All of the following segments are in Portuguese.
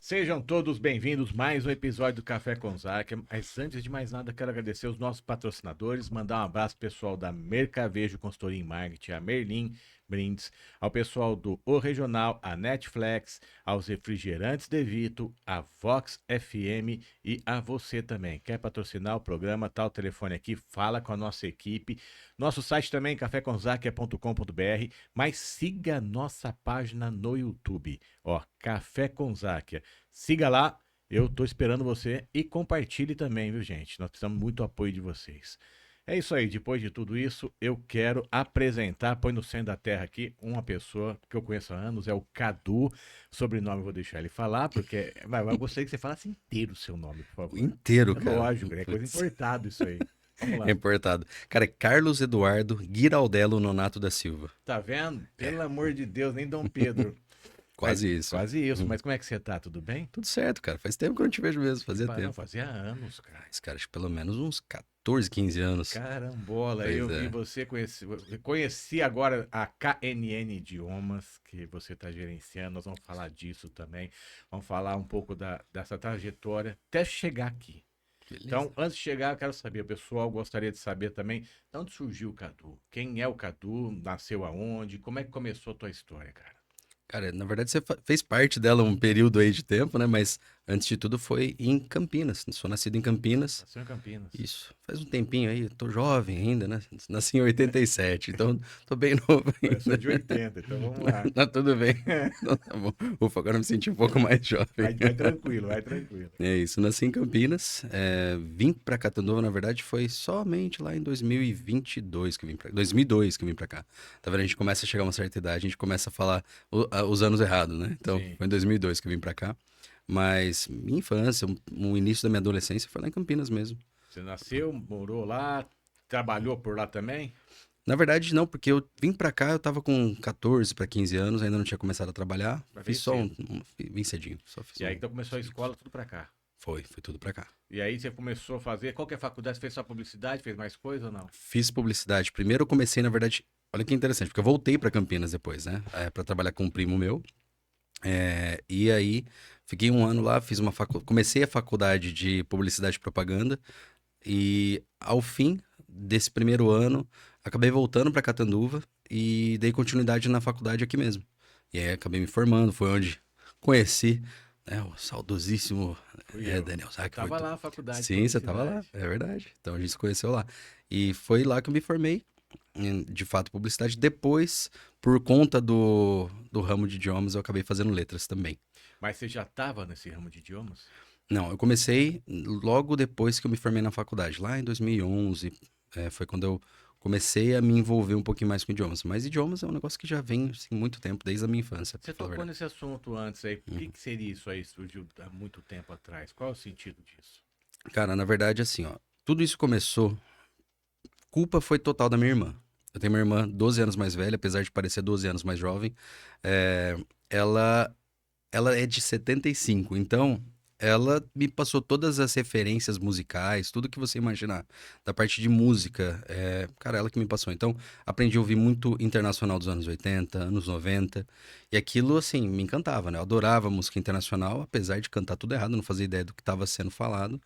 Sejam todos bem-vindos a mais um episódio do Café com Zac. Mas antes de mais nada, quero agradecer os nossos patrocinadores, mandar um abraço pessoal da Mercavejo Consultoria em Marketing, a Merlin Brindes, ao pessoal do O Regional, a Netflix, aos refrigerantes Devito, a Vox FM e a você também. Quer patrocinar o programa? Tá o telefone aqui, fala com a nossa equipe. Nosso site também, caféconzaquia.com.br, mas siga a nossa página no YouTube, ó, Café com Záquia. Siga lá, eu tô esperando você e compartilhe também, viu, gente? Nós precisamos muito do apoio de vocês. É isso aí, depois de tudo isso, eu quero apresentar, põe no centro da terra aqui, uma pessoa que eu conheço há anos, é o Cadu. Sobrenome eu vou deixar ele falar, porque eu gostaria que você falasse inteiro o seu nome, por favor. Inteiro, É cara. lógico, é coisa importada isso aí. Vamos lá. É importado. Cara, é Carlos Eduardo Giraldello Nonato da Silva. Tá vendo? É, Pelo amor de Deus, nem Dom Pedro. Mas, quase isso. quase isso, mas como é que você tá? Tudo bem? Tudo certo, cara. Faz tempo que eu não te vejo mesmo. Fazia Não, tempo. fazia anos, cara. Mas, cara, acho que pelo menos uns 14, 15 anos. Carambola, Pois eu vi é. você, conheci agora a KNN Idiomas, que você está gerenciando, nós vamos falar disso também, vamos falar um pouco dessa trajetória até chegar aqui. Beleza. Então, antes de chegar, eu quero saber, o pessoal gostaria de saber também, de onde surgiu o Cadu? Quem é o Cadu? Nasceu aonde? Como é que começou a tua história, cara? Cara, na verdade você fez parte dela um período aí de tempo, né? Mas antes de tudo foi em Campinas. Sou nascido em Campinas. Nasceu em Campinas. Isso. Faz um tempinho aí. Tô jovem ainda, né? Nasci em 87, então tô bem novo Eu sou ainda. de 80, então vamos lá. Tá tudo bem. Então tá bom. Ufa, agora eu me senti um pouco mais jovem. Vai tranquilo, vai tranquilo. É isso, nasci em Campinas, vim pra Catanduva, na verdade, foi somente lá em 2022 que eu vim pra cá, 2002 que eu vim pra cá. Tá vendo? A gente começa a chegar a uma certa idade, a gente começa a falar os anos errados, né? Então, Sim. foi em 2002 que eu vim pra cá. Mas minha infância, o início da minha adolescência foi lá em Campinas mesmo. Você nasceu, morou lá, trabalhou por lá também? Na verdade, não, porque eu vim pra cá, eu tava com 14 para 15 anos, ainda não tinha começado a trabalhar. Mas Fiz veio só cedo. vim cedinho, só fiz E aí um então começou a serviço. escola tudo pra cá. Foi tudo pra cá. E aí você começou a fazer, qual que é a faculdade? Você fez só publicidade, fez mais coisa ou não? Fiz publicidade. Primeiro eu comecei, na verdade, olha que interessante, porque eu voltei para Campinas depois, né? Para trabalhar com um primo meu. E aí fiquei um ano lá, fiz comecei a faculdade de publicidade e propaganda. E ao fim desse primeiro ano, acabei voltando para Catanduva e dei continuidade na faculdade aqui mesmo. E aí acabei me formando, foi onde conheci, né, o saudosíssimo Fui eu. Daniel Eu Zac. tava lá na faculdade de Sim, você tava lá, publicidade. é verdade. Então a gente se conheceu lá. E foi lá que eu me formei, de fato, publicidade. Depois, por conta do ramo de idiomas, eu acabei fazendo letras também. Mas você já tava nesse ramo de idiomas? Não, eu comecei logo depois que eu me formei na faculdade, lá em 2011. Foi quando eu comecei a me envolver um pouquinho mais com idiomas. Mas idiomas é um negócio que já vem assim, muito tempo, desde a minha infância, pra Você falar a tocou verdade. nesse assunto antes aí. O que Uhum. que seria isso aí? Surgiu há muito tempo atrás. Qual é o sentido disso? Cara, na verdade, assim, ó, tudo isso começou. Culpa foi total da minha irmã. Eu tenho uma irmã 12 anos mais velha, apesar de parecer 12 anos mais jovem. É, ela, ela é de 75, então ela me passou todas as referências musicais, tudo que você imaginar, da parte de música. Cara, ela que me passou. Então, aprendi a ouvir muito internacional dos anos 80, anos 90, e aquilo, assim, me encantava, né? Eu adorava música internacional, apesar de cantar tudo errado, não fazia ideia do que estava sendo falado.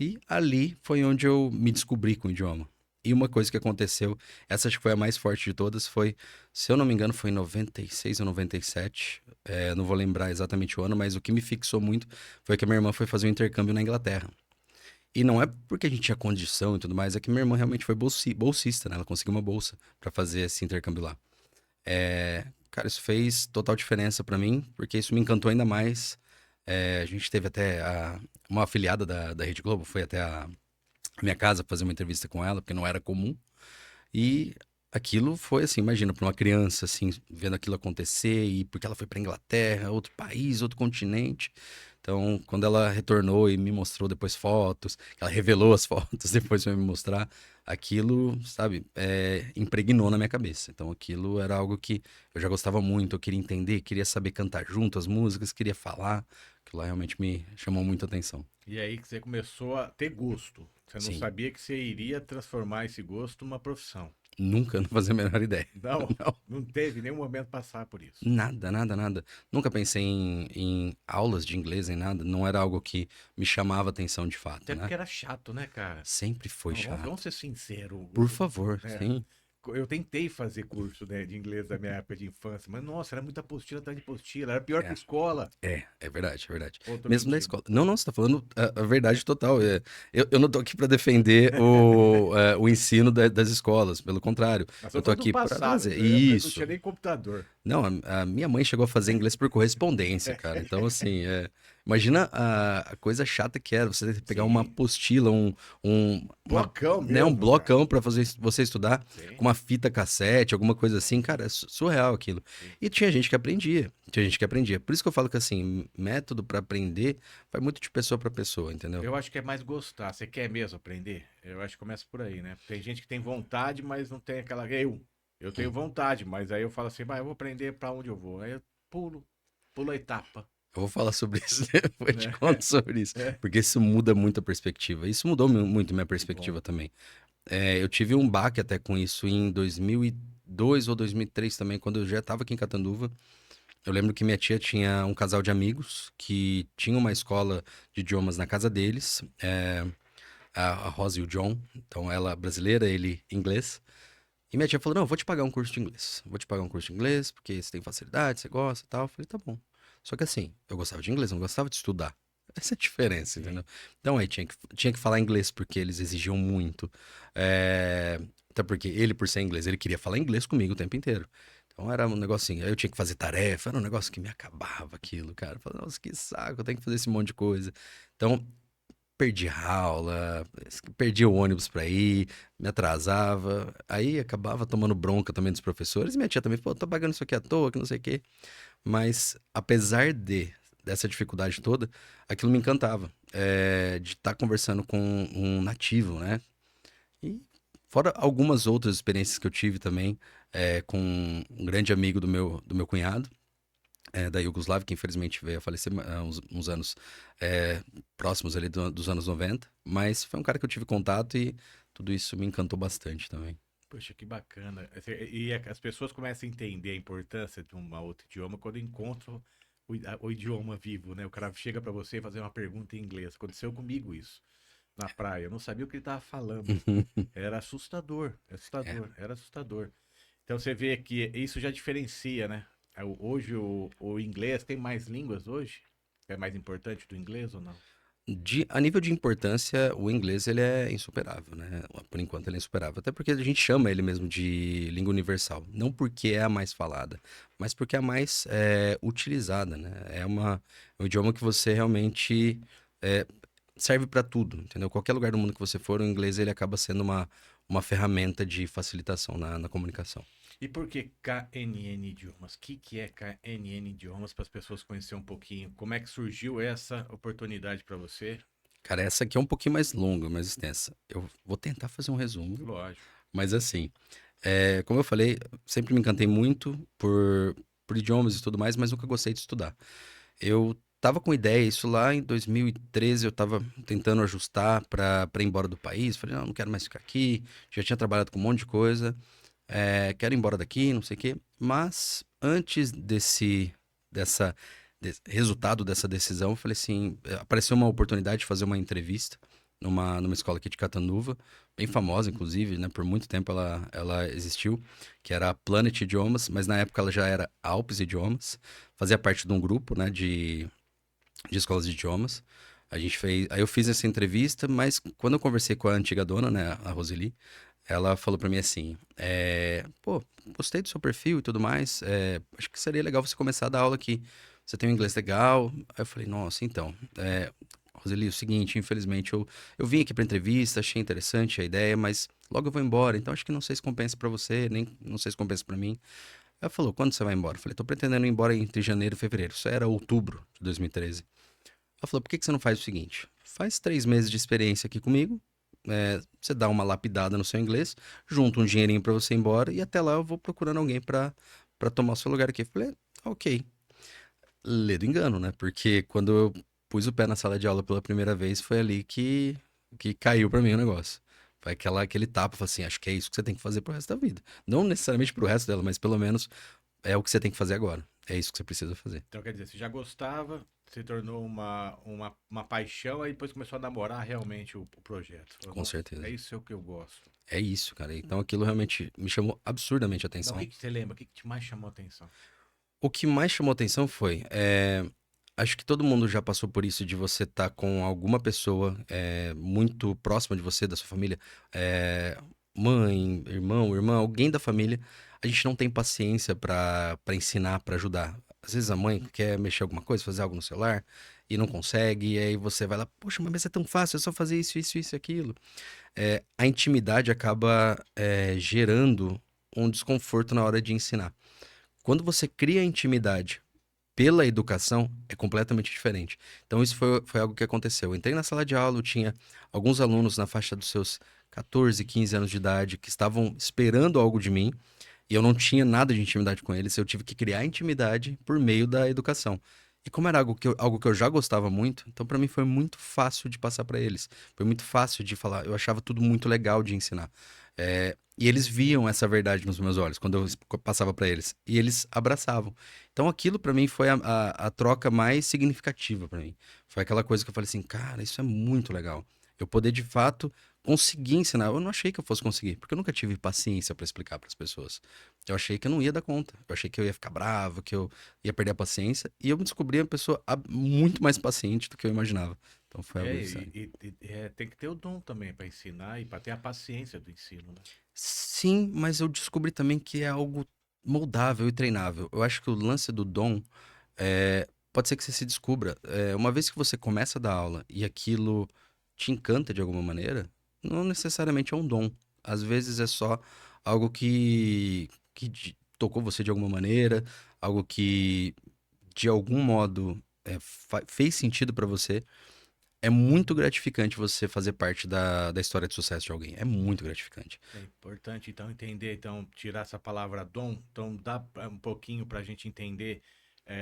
E ali foi onde eu me descobri com o idioma. E uma coisa que aconteceu, essa acho que foi a mais forte de todas, foi, se eu não me engano, foi em 96 ou 97. Não vou lembrar exatamente o ano, mas o que me fixou muito foi que a minha irmã foi fazer um intercâmbio na Inglaterra. E não é porque a gente tinha condição e tudo mais, é que minha irmã realmente foi bolsista, né? Ela conseguiu uma bolsa para fazer esse intercâmbio lá. Cara, isso fez total diferença para mim, porque isso me encantou ainda mais. A gente teve até uma afiliada da Rede Globo, foi até a minha casa fazer uma entrevista com ela, porque não era comum. E aquilo foi assim, imagina, para uma criança, assim, vendo aquilo acontecer, e porque ela foi para Inglaterra, outro país, outro continente. Então, quando ela retornou e me mostrou depois fotos, ela revelou as fotos depois para me mostrar, aquilo, sabe, impregnou na minha cabeça. Então, aquilo era algo que eu já gostava muito, eu queria entender, queria saber cantar junto as músicas, queria falar. Aquilo lá realmente me chamou muita atenção. E aí que você começou a ter gosto. Você não Sim. sabia que você iria transformar esse gosto numa profissão. Nunca, não fazia a menor ideia. Não, Não. não teve nenhum momento passar por isso. Nada, nada, nada. Nunca pensei em aulas de inglês, em nada. Não era algo que me chamava atenção de fato, Até né? porque era chato, né, cara? Sempre foi Não, vamos chato. ser sinceros. Por favor, Né? sim. Eu tentei fazer curso, né, de inglês da minha época de infância, mas nossa, era muita apostila atrás de apostila, era pior que É. escola. É verdade, é verdade. Ou tô Mesmo na mentindo? escola. Não, não, você tá falando a verdade total. Eu não tô aqui para defender o ensino das escolas, pelo contrário. Nós Eu estamos tô falando do aqui para passado, trazer nessa época não tinha isso. nem computador. Não, a minha mãe chegou a fazer inglês por correspondência, cara. Então, assim, imagina a coisa chata que era você ter que pegar uma Sim, apostila, blocão né, um mesmo, cara. blocão para fazer você estudar Sim, com uma fita cassete, alguma coisa assim. Cara, é surreal aquilo. sim. E tinha gente que aprendia. Tinha gente que aprendia. Por isso que eu falo que, assim, método para aprender vai muito de pessoa para pessoa, entendeu? Eu acho que é mais gostar. Você quer mesmo aprender? Eu acho que começa por aí, né? Tem gente que tem vontade, mas não tem aquela. Eu tenho vontade, mas aí eu falo assim, eu vou aprender pra onde eu vou. Aí eu pulo a etapa, Eu vou falar sobre isso depois, te né? conto sobre isso. É, Porque isso muda muito a perspectiva. Isso mudou muito minha que bom. perspectiva também. Eu tive um baque até com isso em 2002 ou 2003 também, quando eu já estava aqui em Catanduva. Eu lembro que minha tia tinha um casal de amigos que tinha uma escola de idiomas na casa deles, a Rosa e o John. Então, ela brasileira, ele inglês. E minha tia falou: Não, eu vou te pagar um curso de inglês. Vou te pagar um curso de inglês, porque você tem facilidade, você gosta e tal. Eu falei: Tá bom. Só que assim, eu gostava de inglês, eu não gostava de estudar. Essa é a diferença, Sim. entendeu? Então aí tinha que falar inglês porque eles exigiam muito. Até porque ele, por ser inglês, ele queria falar inglês comigo o tempo inteiro. Então era um negocinho. Aí eu tinha que fazer tarefa, era um negócio que me acabava aquilo, cara. Eu falei, nossa, que saco, eu tenho que fazer esse monte de coisa. Então, perdi aula, perdi o ônibus pra ir, me atrasava. Aí acabava tomando bronca também dos professores. E minha tia também, pô, tô pagando isso aqui à toa, que não sei o quê. Mas, apesar dessa dificuldade toda, aquilo me encantava. De estar conversando com um nativo, né? E fora algumas outras experiências que eu tive também, com um grande amigo do meu cunhado, da Iugoslávia, que infelizmente veio a falecer há uns anos próximos ali dos anos 90. Mas foi um cara que eu tive contato e tudo isso me encantou bastante também. Poxa, que bacana. E as pessoas começam a entender a importância de um outro idioma quando encontram o idioma vivo, né? O cara chega pra você e fazer uma pergunta em inglês. Aconteceu comigo isso na praia. Eu não sabia o que ele tava falando. Era assustador, É. assustador, era assustador. Então você vê que isso já diferencia, né? Hoje o inglês tem mais línguas hoje? É mais importante do inglês ou não? A nível de importância, o inglês ele é insuperável, né? Por enquanto ele é insuperável. Até porque a gente chama ele mesmo de língua universal. Não porque é a mais falada, mas porque é a mais utilizada, né? É um idioma que você realmente é, serve para tudo, entendeu? Qualquer lugar do mundo que você for, o inglês ele acaba sendo uma ferramenta de facilitação na comunicação. E por que KNN Idiomas? O que é KNN Idiomas para as pessoas conhecerem um pouquinho? Como é que surgiu essa oportunidade para você? Cara, essa aqui é um pouquinho mais longa, mais extensa. Eu vou tentar fazer um resumo, Lógico. mas assim. Como eu falei, sempre me encantei muito por idiomas e tudo mais, mas nunca gostei de estudar. Eu tava com ideia, isso lá em 2013, eu tava tentando ajustar para ir embora do país. Falei, não, não quero mais ficar aqui. Já tinha trabalhado com um monte de coisa. Quero ir embora daqui, não sei o quê. Mas antes dessa, desse resultado dessa decisão, eu falei assim, apareceu uma oportunidade de fazer uma entrevista numa escola aqui de Catanduva, bem famosa, inclusive, né? Por muito tempo ela existiu, que era a Planet Idiomas, mas na época ela já era Alpes Idiomas, fazia parte de um grupo, né, de escolas de idiomas. Aí eu fiz essa entrevista, mas quando eu conversei com a antiga dona, né, a Roseli, ela falou pra mim assim, pô, gostei do seu perfil e tudo mais, acho que seria legal você começar a dar aula aqui. Você tem um inglês legal. Aí eu falei, nossa, então, Roseli, é o seguinte, infelizmente eu vim aqui pra entrevista, achei interessante a ideia, mas logo eu vou embora, então acho que não sei se compensa pra você, nem não sei se compensa pra mim. Ela falou, quando você vai embora? Eu falei, tô pretendendo ir embora entre janeiro e fevereiro. Isso era outubro de 2013. Ela falou, por que você não faz o seguinte? Faz 3 meses de experiência aqui comigo, você dá uma lapidada no seu inglês, junta um dinheirinho pra você ir embora e até lá eu vou procurando alguém pra tomar o seu lugar aqui. Eu falei, ok. Ledo engano, né? Porque quando eu pus o pé na sala de aula pela primeira vez, foi ali que caiu pra mim o negócio. Foi aquele tapa, fala assim, acho que é isso que você tem que fazer pro resto da vida. Não necessariamente pro resto dela, mas pelo menos é o que você tem que fazer agora. É isso que você precisa fazer. Então, quer dizer, você já gostava, se tornou uma paixão, aí depois começou a namorar realmente o projeto. Falou, Com nossa, certeza. é isso que eu gosto. É isso, cara. Então aquilo realmente me chamou absurdamente a Não, o atenção. que que você lembra? O que que mais chamou a atenção? O que mais chamou atenção foi, acho que todo mundo já passou por isso de você estar com alguma pessoa muito próxima de você, da sua família, mãe, irmão, irmã, alguém da família. A gente não tem paciência para ensinar, para ajudar. Às vezes a mãe quer mexer alguma coisa, fazer algo no celular e não consegue, e aí você vai lá, poxa, mas é tão fácil, é só fazer isso, isso, isso, e aquilo. A intimidade acaba gerando um desconforto na hora de ensinar. Quando você cria intimidade pela educação, é completamente diferente. Então, isso foi algo que aconteceu. Eu entrei na sala de aula, eu tinha alguns alunos na faixa dos seus 14, 15 anos de idade que estavam esperando algo de mim e eu não tinha nada de intimidade com eles. Eu tive que criar intimidade por meio da educação. E como era algo que eu já gostava muito, então para mim foi muito fácil de passar para eles. Foi muito fácil de falar. Eu achava tudo muito legal de ensinar. E eles viam essa verdade nos meus olhos quando eu passava para eles. E eles abraçavam. Então aquilo para mim foi a troca mais significativa para mim. Foi aquela coisa que eu falei assim, cara, isso é muito legal. Eu poder de fato conseguir ensinar. Eu não achei que eu fosse conseguir, porque eu nunca tive paciência para explicar para as pessoas. Eu achei que eu não ia dar conta. Eu achei que eu ia ficar bravo, que eu ia perder a paciência. E eu me descobri uma pessoa muito mais paciente do que eu imaginava. Então foi algo sério. Tem que ter o dom também para ensinar e para ter a paciência do ensino, né? Sim, mas eu descobri também que é algo moldável e treinável. Eu acho que o lance do dom pode ser que você se descubra. Uma vez que você começa a dar aula e aquilo te encanta de alguma maneira, não necessariamente é um dom. Às vezes é só algo que tocou você de alguma maneira, algo que de algum modo fez sentido pra você. É muito gratificante você fazer parte da história de sucesso de alguém. É muito gratificante. É importante então entender, então tirar essa palavra dom, então dá um pouquinho para a gente entender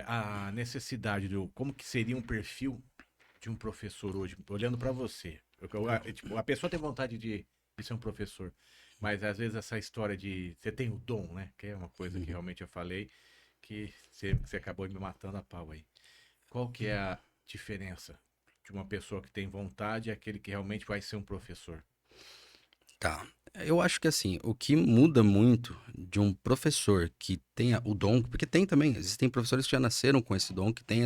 a necessidade do como que seria um perfil de um professor hoje, olhando para você. Tipo, a pessoa tem vontade de ser um professor, mas às vezes essa história de você tem o dom, né? Que é uma coisa que Uhum. realmente eu falei que você acabou me matando a pau aí. Qual que é a diferença de uma pessoa que tem vontade e aquele que realmente vai ser um professor? Tá. Eu acho que assim, o que muda muito de um professor que tenha o dom, porque tem também, existem professores que já nasceram com esse dom, que tem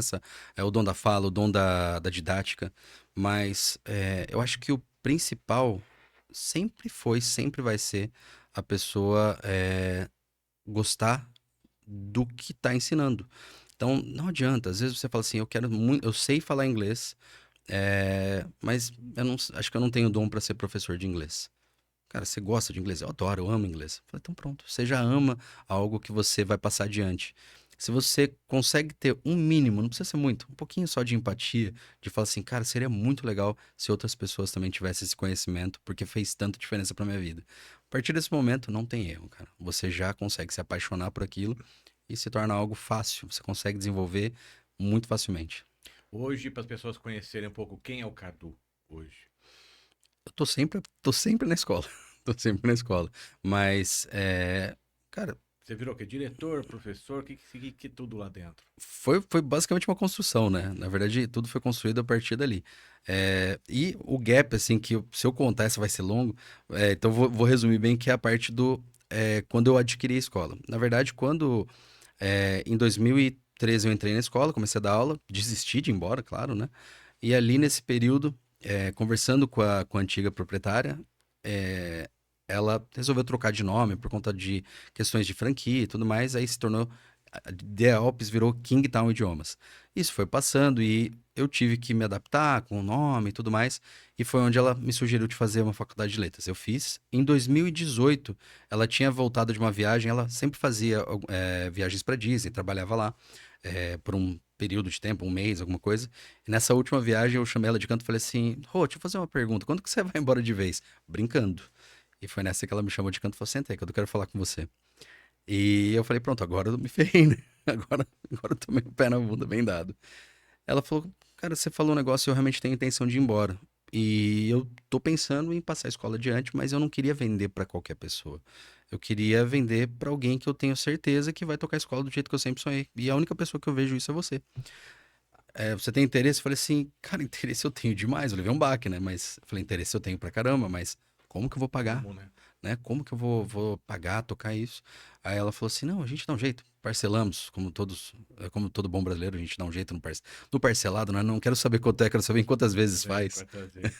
o dom da fala, o dom da didática, mas eu acho que o principal sempre foi, sempre vai ser a pessoa gostar do que está ensinando. Então, não adianta, às vezes você fala assim, eu quero muito, eu sei falar inglês, mas eu não, acho que eu não tenho dom para ser professor de inglês. Cara, você gosta de inglês? Eu adoro, eu amo inglês. Falei, então pronto, você já ama algo que você vai passar adiante. Se você consegue ter um mínimo, não precisa ser muito, um pouquinho só de empatia, de falar assim, cara, seria muito legal se outras pessoas também tivessem esse conhecimento, porque fez tanta diferença pra minha vida. A partir desse momento, não tem erro, cara. Você já consegue se apaixonar por aquilo e se torna algo fácil. Você consegue desenvolver muito facilmente. Hoje, para as pessoas conhecerem um pouco quem é o Cadu hoje. Eu tô sempre na escola. Tô sempre na escola. Mas, cara, Você virou o quê? Diretor, professor, que tudo lá dentro? foi basicamente uma construção, né? Na verdade, tudo foi construído a partir dali. E o gap, assim, se eu contar, essa vai ser longo, então vou resumir bem, que é a parte quando eu adquiri a escola. Na verdade, em 2013 eu entrei na escola, comecei a dar aula, desisti de ir embora, claro, né? E ali nesse período, conversando com a antiga proprietária, é, ela resolveu trocar de nome por conta de questões de franquia e tudo mais, aí se tornou. A The Alps virou Kingtown Idiomas. Isso foi passando e eu tive que me adaptar com o nome e tudo mais, e foi onde ela me sugeriu de fazer uma faculdade de letras. Eu fiz. Em 2018, ela tinha voltado de uma viagem, ela sempre fazia viagens para Disney, trabalhava lá por um período de tempo, um mês, alguma coisa. E nessa última viagem eu chamei ela de canto e falei assim: Rô, deixa eu fazer uma pergunta, quando que você vai embora de vez? Brincando. E foi nessa que ela me chamou de canto e falou: senta aí, que eu quero falar com você. E eu falei: pronto, agora eu me ferrei, né? Agora eu tomei o pé na bunda, bem dado. Ela falou: cara, você falou um negócio e eu realmente tenho intenção de ir embora. E eu tô pensando em passar a escola adiante, mas eu não queria vender para qualquer pessoa. Eu queria vender para alguém que eu tenho certeza que vai tocar a escola do jeito que eu sempre sonhei. E a única pessoa que eu vejo isso é você. Você tem interesse? Eu falei assim, cara, interesse eu tenho demais. Eu levei um baque, né? Mas eu falei, interesse eu tenho pra caramba, mas como que eu vou pagar? Como, né? Né? Como que eu vou pagar, tocar isso? Aí ela falou assim, não, a gente dá um jeito, parcelamos, como todo bom brasileiro, a gente dá um jeito no parcelado, né? Não quero saber quanto é, quero saber em quantas vezes faz. Quantas vezes?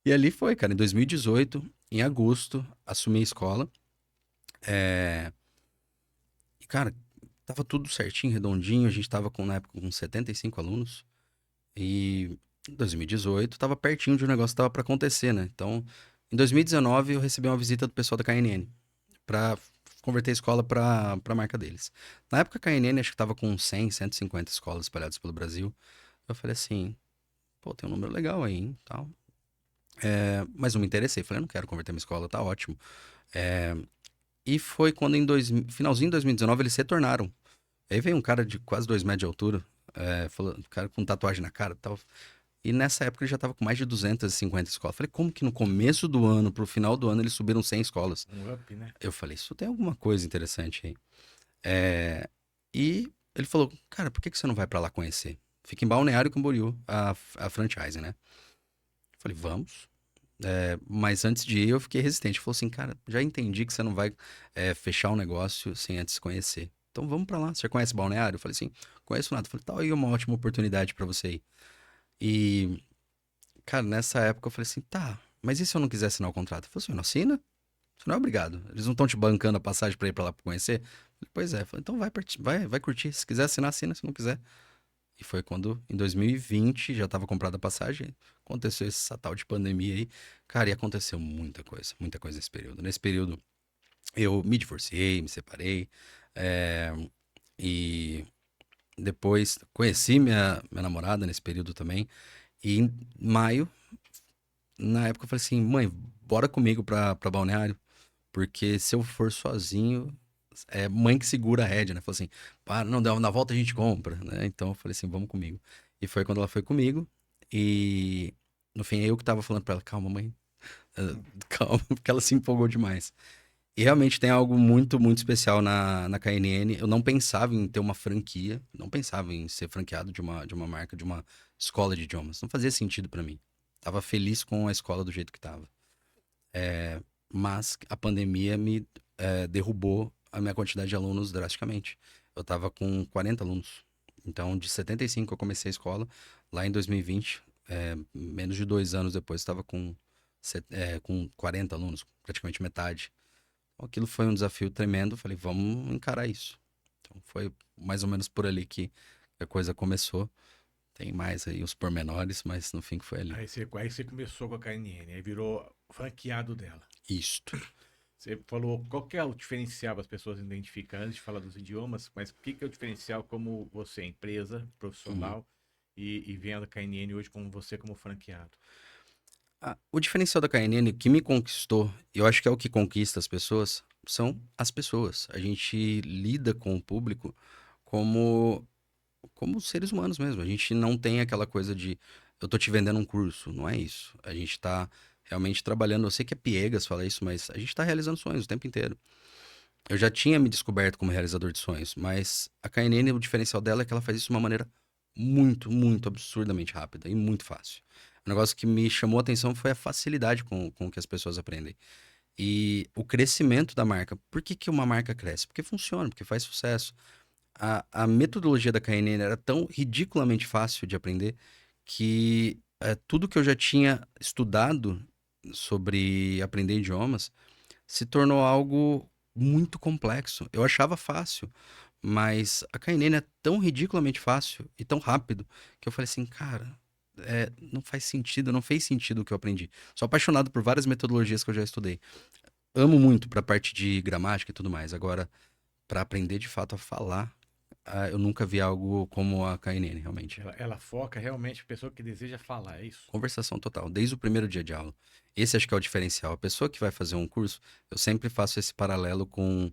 E ali foi, cara, em 2018, em agosto, assumi a escola. E, cara, tava tudo certinho, redondinho, a gente tava na época com 75 alunos. E em 2018 tava pertinho de um negócio que tava pra acontecer, né? Então, em 2019 eu recebi uma visita do pessoal da KNN pra converter a escola pra marca deles. Na época a KNN acho que tava com 100, 150 escolas espalhadas pelo Brasil. Eu falei assim, pô, tem um número legal aí, hein, tal. Mas não me interessei, falei, eu não quero converter minha escola, tá ótimo. É, e foi quando finalzinho de 2019 eles retornaram. Aí veio um cara de quase 2 metros de altura, falou, um cara com tatuagem na cara e tal. E nessa época ele já tava com mais de 250 escolas. Falei, como que no começo do ano, pro final do ano, eles subiram 100 escolas? Um up, né? Eu falei, isso tem alguma coisa interessante aí. É, E ele falou, cara, por que que você não vai pra lá conhecer? Fica em Balneário Camboriú, a franchise, né? Eu falei, vamos. Mas antes de ir, eu fiquei resistente. Ele falou assim, cara, já entendi que você não vai fechar um negócio sem antes conhecer. Então vamos pra lá. Você conhece Balneário? Eu falei assim, conheço nada. Eu falei, tá aí uma ótima oportunidade pra você ir. E cara, nessa época eu falei assim, tá, mas e se eu não quiser assinar o contrato? Ele falou assim, não assina? Você não é obrigado. Eles não estão te bancando a passagem pra ir pra lá pra conhecer? Eu falei, pois é. Eu falei, então vai curtir. Se quiser assinar, assina. Se não quiser. E foi quando, em 2020, já tava comprada a passagem. Aconteceu essa tal de pandemia aí. Cara, e aconteceu muita coisa nesse período. Nesse período, eu me divorciei, me separei. é, e depois conheci minha namorada nesse período também. E em maio, na época eu falei assim, mãe, bora comigo pra Balneário, porque se eu for sozinho, é mãe que segura a rédea, né? Falou assim, para, não, na volta a gente compra, né? Então eu falei assim, vamos comigo. E foi quando ela foi comigo, e no fim eu que tava falando pra ela, calma, mãe, calma, porque ela se empolgou demais. E realmente tem algo muito especial na KNN. Eu não pensava em ter uma franquia, não pensava em ser franqueado de uma marca, de uma escola de idiomas. Não fazia sentido pra mim. Tava feliz com a escola do jeito que tava. Mas a pandemia me derrubou a minha quantidade de alunos drasticamente. Eu tava com 40 alunos. Então, de 75 eu comecei a escola. Lá em 2020, menos de 2 anos depois, estava com 40 alunos, praticamente metade. Aquilo foi um desafio tremendo. Falei, vamos encarar isso. Então, foi mais ou menos por ali que a coisa começou. Tem mais aí os pormenores, mas no fim que foi ali. Aí você começou com a KNN, aí virou franqueado dela. Isto. Você falou qual que é o diferencial para as pessoas identificar antes de falar dos idiomas, mas o que é o diferencial como você, empresa, Uhum. profissional, e vendo a KNN hoje como você como franqueado? O diferencial da KNN que me conquistou, e eu acho que é o que conquista as pessoas, são as pessoas. A gente lida com o público como, como seres humanos mesmo. A gente não tem aquela coisa de eu tô te vendendo um curso. Não é isso. A gente tá realmente trabalhando. Eu sei que é piegas falar isso, mas a gente tá realizando sonhos o tempo inteiro. Eu já tinha me descoberto como realizador de sonhos, mas a KNN, o diferencial dela é que ela faz isso de uma maneira muito absurdamente rápida e muito fácil. O negócio que me chamou a atenção foi a facilidade com que as pessoas aprendem. E o crescimento da marca. Por que que uma marca cresce? Porque funciona, porque faz sucesso. A metodologia da KNN era tão ridiculamente fácil de aprender que tudo que eu já tinha estudado sobre aprender idiomas se tornou algo muito complexo. Eu achava fácil, mas a KNN é tão ridiculamente fácil e tão rápido que eu falei assim, cara, não faz sentido, não fez sentido o que eu aprendi. Sou apaixonado por várias metodologias que eu já estudei. Amo muito para a parte de gramática e tudo mais. Agora, para aprender de fato a falar, eu nunca vi algo como a KNN, realmente. Ela foca realmente a pessoa que deseja falar, é isso? Conversação total, desde o primeiro dia de aula. Esse acho que é o diferencial. A pessoa que vai fazer um curso, eu sempre faço esse paralelo com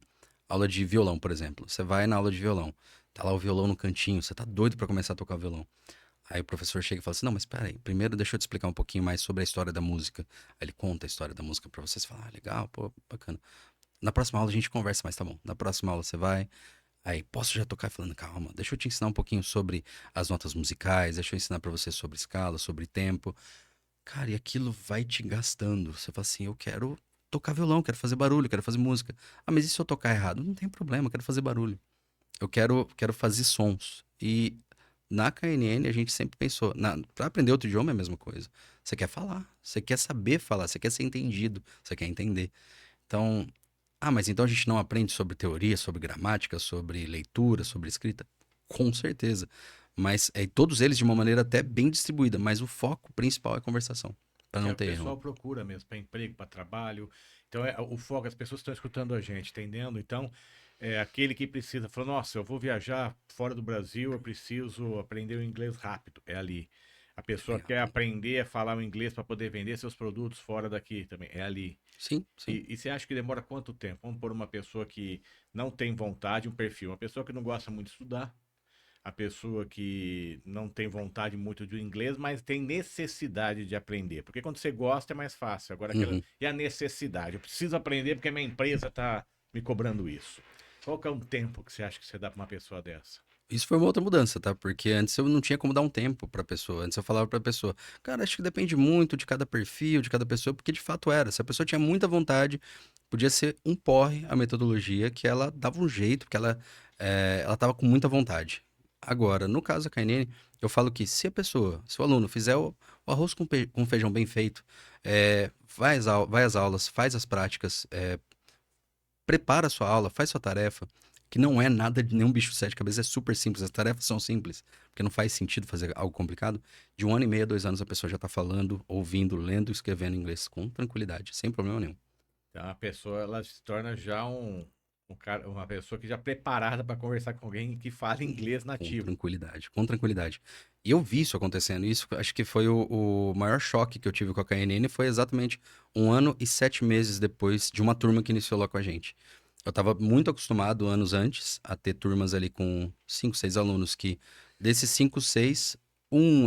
aula de violão, por exemplo. Você vai na aula de violão, tá lá o violão no cantinho, você tá doido para começar a tocar violão. Aí o professor chega e fala assim: não, mas peraí, primeiro deixa eu te explicar um pouquinho mais sobre a história da música. Aí ele conta a história da música pra você, você fala: ah, legal, pô, bacana. Na próxima aula a gente conversa mais, tá bom? Na próxima aula você vai. Aí, posso já tocar falando, calma, deixa eu te ensinar um pouquinho sobre as notas musicais, deixa eu ensinar pra você sobre escala, sobre tempo. Cara, e aquilo vai te gastando. Você fala assim: eu quero tocar violão, quero fazer barulho, quero fazer música. Ah, mas e se eu tocar errado? Não tem problema, eu quero fazer barulho. Eu quero fazer sons. E na KNN a gente sempre pensou, para aprender outro idioma é a mesma coisa. Você quer falar, você quer saber falar, você quer ser entendido, você quer entender. Então, mas então a gente não aprende sobre teoria, sobre gramática, sobre leitura, sobre escrita? Com certeza. Mas todos eles de uma maneira até bem distribuída, mas o foco principal é conversação, para Que não o ter erro. pessoal procura mesmo para emprego, para trabalho. Então, o foco, as pessoas estão escutando a gente, entendendo? Então, aquele que precisa, falou, nossa, eu vou viajar fora do Brasil, eu preciso aprender o inglês rápido. É ali. A pessoa quer aprender a falar o inglês para poder vender seus produtos fora daqui também. É ali. Sim, sim. E você acha que demora quanto tempo? Vamos por uma pessoa que não tem vontade, um perfil, uma pessoa que não gosta muito de estudar, a pessoa que não tem vontade muito de inglês, mas tem necessidade de aprender. Porque quando você gosta é mais fácil. Agora, Uhum. e a necessidade? Eu preciso aprender porque a minha empresa está me cobrando isso. Qual que é um tempo que você acha que você dá para uma pessoa dessa? Isso foi uma outra mudança, tá? Porque antes eu não tinha como dar um tempo pra pessoa. Antes eu falava pra pessoa, cara, acho que depende muito de cada perfil, de cada pessoa, porque de fato era. Se a pessoa tinha muita vontade, podia ser um porre a metodologia que ela dava um jeito, porque ela tava com muita vontade. Agora, no caso da KNN, eu falo que se a pessoa, se o aluno fizer o arroz com feijão bem feito, vai às aulas, faz as práticas, prepara a sua aula, faz sua tarefa, que não é nada de nenhum bicho de sete cabeças, é super simples. As tarefas são simples, porque não faz sentido fazer algo complicado. De 1 ano e meio a 2 anos a pessoa já tá falando, ouvindo, lendo, escrevendo inglês com tranquilidade, sem problema nenhum. Então, a pessoa ela se torna já um cara, uma pessoa que já preparada para conversar com alguém que fala inglês Com nativo. tranquilidade, com tranquilidade. E eu vi isso acontecendo. Isso acho que foi o maior choque que eu tive com a KNN. Foi exatamente 1 ano e 7 meses depois de uma turma que iniciou lá com a gente. Eu estava muito acostumado, anos antes, a ter turmas ali com 5, 6 alunos, que desses 5, 6,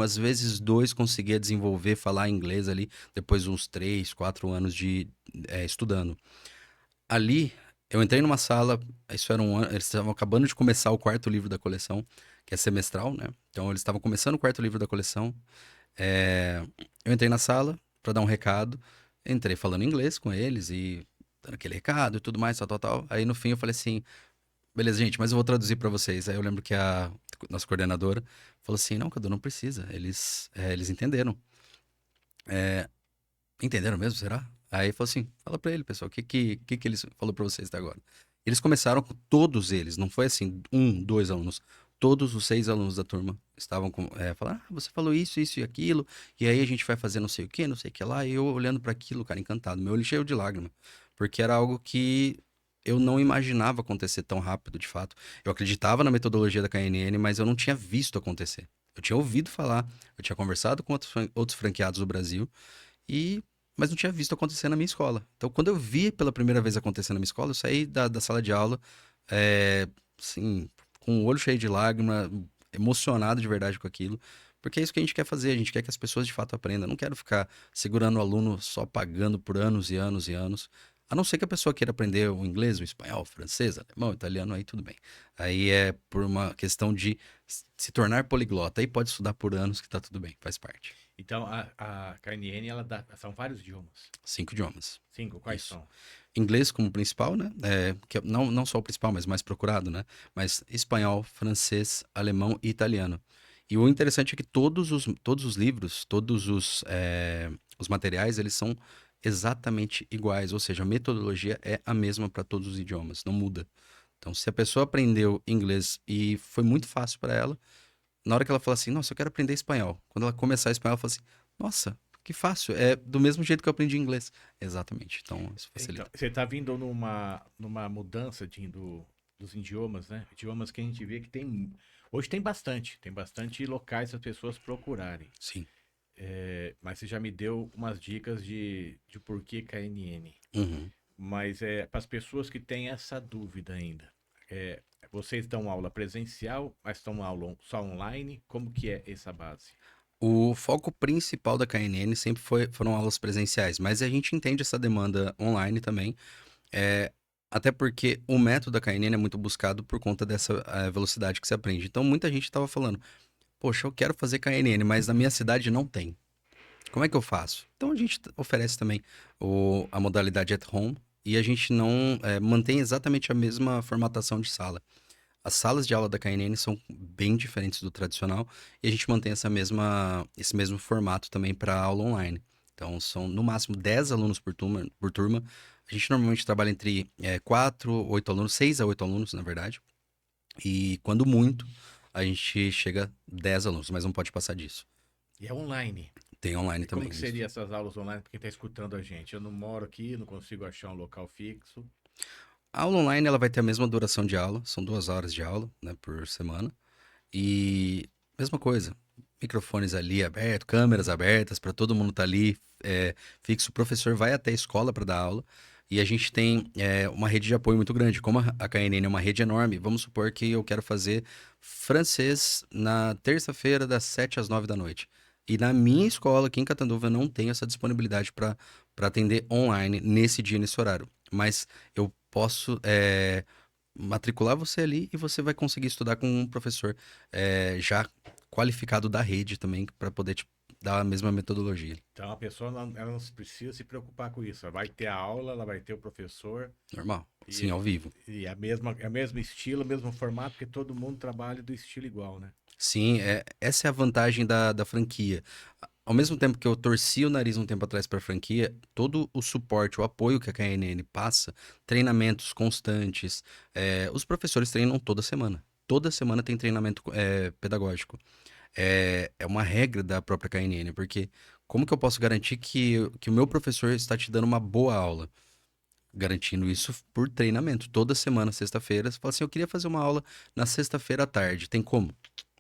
às vezes dois, conseguia desenvolver, falar inglês ali, depois de uns 3, 4 anos de estudando. Ali, eu entrei numa sala, isso era um ano, eles estavam acabando de começar o quarto livro da coleção, que é semestral, né? Então eles estavam começando o quarto livro da coleção. Eu entrei na sala para dar um recado, entrei falando inglês com eles e dando aquele recado e tudo mais, tal, tal, tal. Aí no fim eu falei assim, beleza, gente, mas eu vou traduzir para vocês. Aí eu lembro que a nossa coordenadora falou assim, não, Cadu, não precisa, eles entenderam. Entenderam mesmo, será? Aí falou assim, fala pra ele, pessoal, o que eles falou pra vocês até agora? Eles começaram com todos eles, não foi assim, 1, 2 alunos. Todos os 6 alunos da turma estavam falando, você falou isso e aquilo, e aí a gente vai fazer não sei o que, não sei o que lá, e eu olhando pra aquilo, cara, encantado, meu olho cheio de lágrima, porque era algo que eu não imaginava acontecer tão rápido, de fato. Eu acreditava na metodologia da KNN, mas eu não tinha visto acontecer. Eu tinha ouvido falar, eu tinha conversado com outros franqueados do Brasil, e mas não tinha visto acontecer na minha escola. Então, quando eu vi pela primeira vez acontecer na minha escola, eu saí da sala de aula, assim, com o olho cheio de lágrima, emocionado de verdade com aquilo, porque é isso que a gente quer fazer, a gente quer que as pessoas de fato aprendam. Eu não quero ficar segurando o aluno só pagando por anos e anos e anos. A não ser que a pessoa queira aprender o inglês, o espanhol, o francês, alemão, italiano, aí tudo bem. Aí é por uma questão de se tornar poliglota. Aí pode estudar por anos que tá tudo bem, faz parte. Então, a KNN, ela dá, são vários idiomas. 5 idiomas. Cinco, quais Isso. são? Inglês como principal, né? Que não só o principal, mas mais procurado, né? Mas espanhol, francês, alemão e italiano. E o interessante é que todos os livros, os materiais, eles são exatamente iguais. Ou seja, a metodologia é a mesma para todos os idiomas, não muda. Então, se a pessoa aprendeu inglês e foi muito fácil para ela, na hora que ela fala assim, nossa, eu quero aprender espanhol. Quando ela começar espanhol, ela fala assim, nossa, que fácil. É do mesmo jeito que eu aprendi inglês. Exatamente. Então, isso Então, facilita. você está vindo numa mudança dos idiomas, né? Idiomas que a gente vê que tem. Hoje tem bastante locais para as pessoas procurarem. Sim. Mas você já me deu umas dicas de por que KNN. Uhum. Mas para as pessoas que têm essa dúvida ainda, é, Vocês dão aula presencial, mas estão aula só online? Como que é essa base? O foco principal da KNN sempre foram aulas presenciais, mas a gente entende essa demanda online também. É, até porque o método da KNN é muito buscado por conta dessa velocidade que se aprende. Então, muita gente estava falando, poxa, eu quero fazer KNN, mas na minha cidade não tem. Como é que eu faço? Então, a gente oferece também a modalidade at home e a gente não mantém exatamente a mesma formatação de sala. As salas de aula da KNN são bem diferentes do tradicional e a gente mantém esse mesmo formato também para aula online. Então, são no máximo 10 alunos por turma. A gente normalmente trabalha entre 4, 8 alunos, 6 a 8 alunos, na verdade. E quando muito, a gente chega a 10 alunos, mas não pode passar disso. E é online. Tem online E como também, que isso. seria essas aulas online para quem está escutando a gente? Eu não moro aqui, não consigo achar um local fixo. A aula online ela vai ter a mesma duração de aula, são 2 horas de aula, né, por semana. E mesma coisa, microfones ali abertos, câmeras abertas para todo mundo estar ali fixo. O professor vai até a escola para dar aula e a gente tem uma rede de apoio muito grande. Como a KNN é uma rede enorme, vamos supor que eu quero fazer francês na terça-feira, das 7 às 9 da noite. E na minha escola, aqui em Catanduva, eu não tenho essa disponibilidade para atender online nesse dia, nesse horário. Mas eu posso matricular você ali e você vai conseguir estudar com um professor já qualificado da rede também para poder te dar a mesma metodologia. Então a pessoa ela não precisa se preocupar com isso. Ela vai ter a aula, ela vai ter o professor Normal. Sim, e, ao vivo. e é o mesmo estilo, o mesmo formato, porque todo mundo trabalha do estilo igual, né? Sim, essa é a vantagem da franquia. Ao mesmo tempo que eu torci o nariz um tempo atrás para a franquia, todo o suporte, o apoio que a KNN passa, treinamentos constantes, os professores treinam toda semana. Toda semana tem treinamento pedagógico. É uma regra da própria KNN, porque como que eu posso garantir que o meu professor está te dando uma boa aula? Garantindo isso por treinamento. Toda semana, sexta-feira, você fala assim, eu queria fazer uma aula na sexta-feira à tarde. Tem como?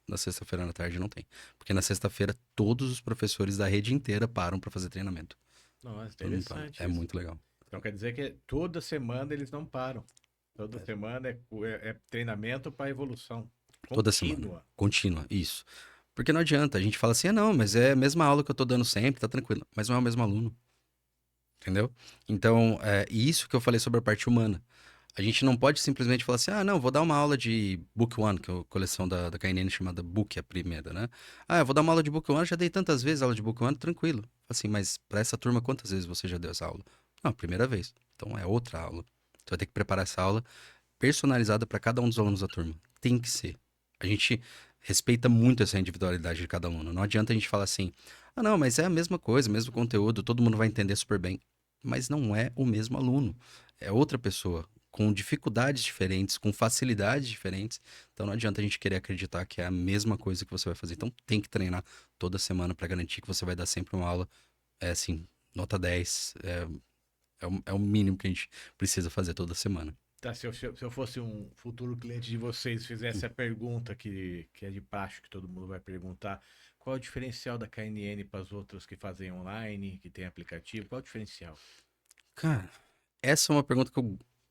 Na sexta-feira à tarde não tem. Porque na sexta-feira todos os professores da rede inteira param para fazer treinamento. Nossa, Todo mundo para. interessante É isso. muito legal. Então quer dizer que toda semana eles não param. Toda semana é treinamento para evolução Toda semana. contínua. Contínua, isso. Porque não adianta, a gente fala assim, não, mas é a mesma aula que eu tô dando sempre, tá tranquilo. Mas não é o mesmo aluno, entendeu? Então, e isso que eu falei sobre a parte humana. A gente não pode simplesmente falar assim, não, vou dar uma aula de Book One, que é a coleção da KNN chamada Book, a primeira, né? Eu vou dar uma aula de Book One, já dei tantas vezes aula de Book One, tranquilo. Assim, mas para essa turma, quantas vezes você já deu essa aula? Não, primeira vez. Então é outra aula. Você vai ter que preparar essa aula personalizada para cada um dos alunos da turma. Tem que ser. A gente respeita muito essa individualidade de cada aluno. Não adianta a gente falar assim, não, mas é a mesma coisa, mesmo conteúdo, todo mundo vai entender super bem. Mas não é o mesmo aluno. É outra pessoa, com dificuldades diferentes, com facilidades diferentes. Então não adianta a gente querer acreditar que é a mesma coisa que você vai fazer. Então tem que treinar toda semana para garantir que você vai dar sempre uma aula, assim, nota 10. É o mínimo que a gente precisa fazer toda semana. Tá, se eu fosse um futuro cliente de vocês e fizesse a pergunta que é de praxe, que todo mundo vai perguntar, qual é o diferencial da KNN para as outras que fazem online, que tem aplicativo? Qual é o diferencial? Cara, essa é uma pergunta que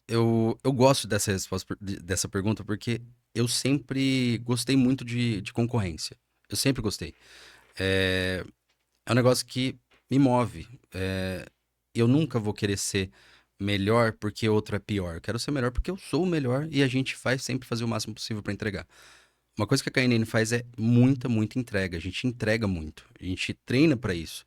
eu gosto dessa resposta, dessa pergunta, porque eu sempre gostei muito de concorrência. Eu sempre gostei. É, é um negócio que me move. Eu nunca vou querer ser melhor porque outro é pior. Eu quero ser melhor porque eu sou o melhor e a gente faz sempre fazer o máximo possível para entregar. Uma coisa que a KNN faz é muita, muita entrega. A gente entrega muito. A gente treina para isso.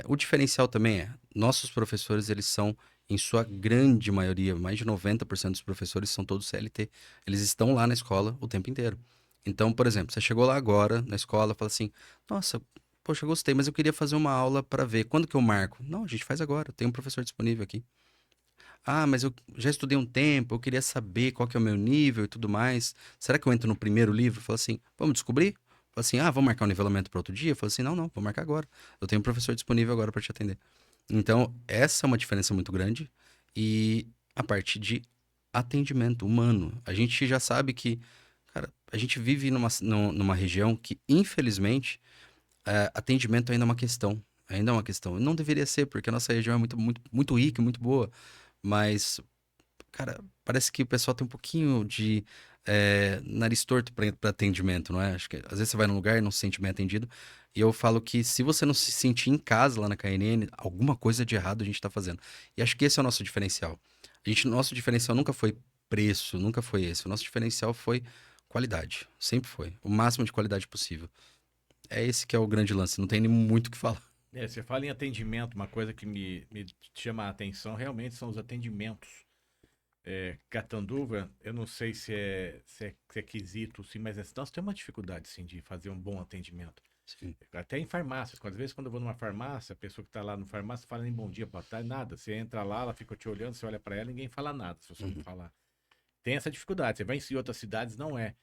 O diferencial também nossos professores, eles são, em sua grande maioria, mais de 90% dos professores são todos CLT. Eles estão lá na escola o tempo inteiro. Então, por exemplo, você chegou lá agora na escola, fala assim: nossa, poxa, gostei, mas eu queria fazer uma aula para ver. Quando que eu marco? Não, a gente faz agora, tem um professor disponível aqui. Mas eu já estudei um tempo, eu queria saber qual que é o meu nível e tudo mais. Será que eu entro no primeiro livro? Fala assim, vamos descobrir? Fala assim, vamos marcar um nivelamento para outro dia? Fala assim, não, não, vou marcar agora. Eu tenho um professor disponível agora para te atender. Então, essa é uma diferença muito grande. E a parte de atendimento humano. A gente já sabe que, cara, a gente vive numa região que, infelizmente, atendimento ainda é uma questão. Ainda é uma questão. Não deveria ser, porque a nossa região é muito, muito, muito rica, muito boa. Mas, cara, parece que o pessoal tem um pouquinho de nariz torto para atendimento, não é? Acho que às vezes você vai num lugar e não se sente bem atendido. E eu falo que se você não se sentir em casa lá na KNN, alguma coisa de errado a gente tá fazendo. E acho que esse é o nosso diferencial. Nosso diferencial nunca foi preço, nunca foi esse. O nosso diferencial foi qualidade. Sempre foi. O máximo de qualidade possível. É esse que é o grande lance. Não tem nem muito o que falar. Você fala em atendimento, uma coisa que me chama a atenção realmente são os atendimentos. Catanduva, eu não sei se é quesito, sim, mas nós temos uma dificuldade, sim, de fazer um bom atendimento. Sim. Até em farmácias, às vezes quando eu vou numa farmácia, a pessoa que está lá no farmácia fala nem bom dia, boa tarde, nada. Você entra lá, ela fica te olhando, você olha para ela, ninguém fala nada se você não Uhum, falar. Tem essa dificuldade. Você vai em outras cidades, não é. é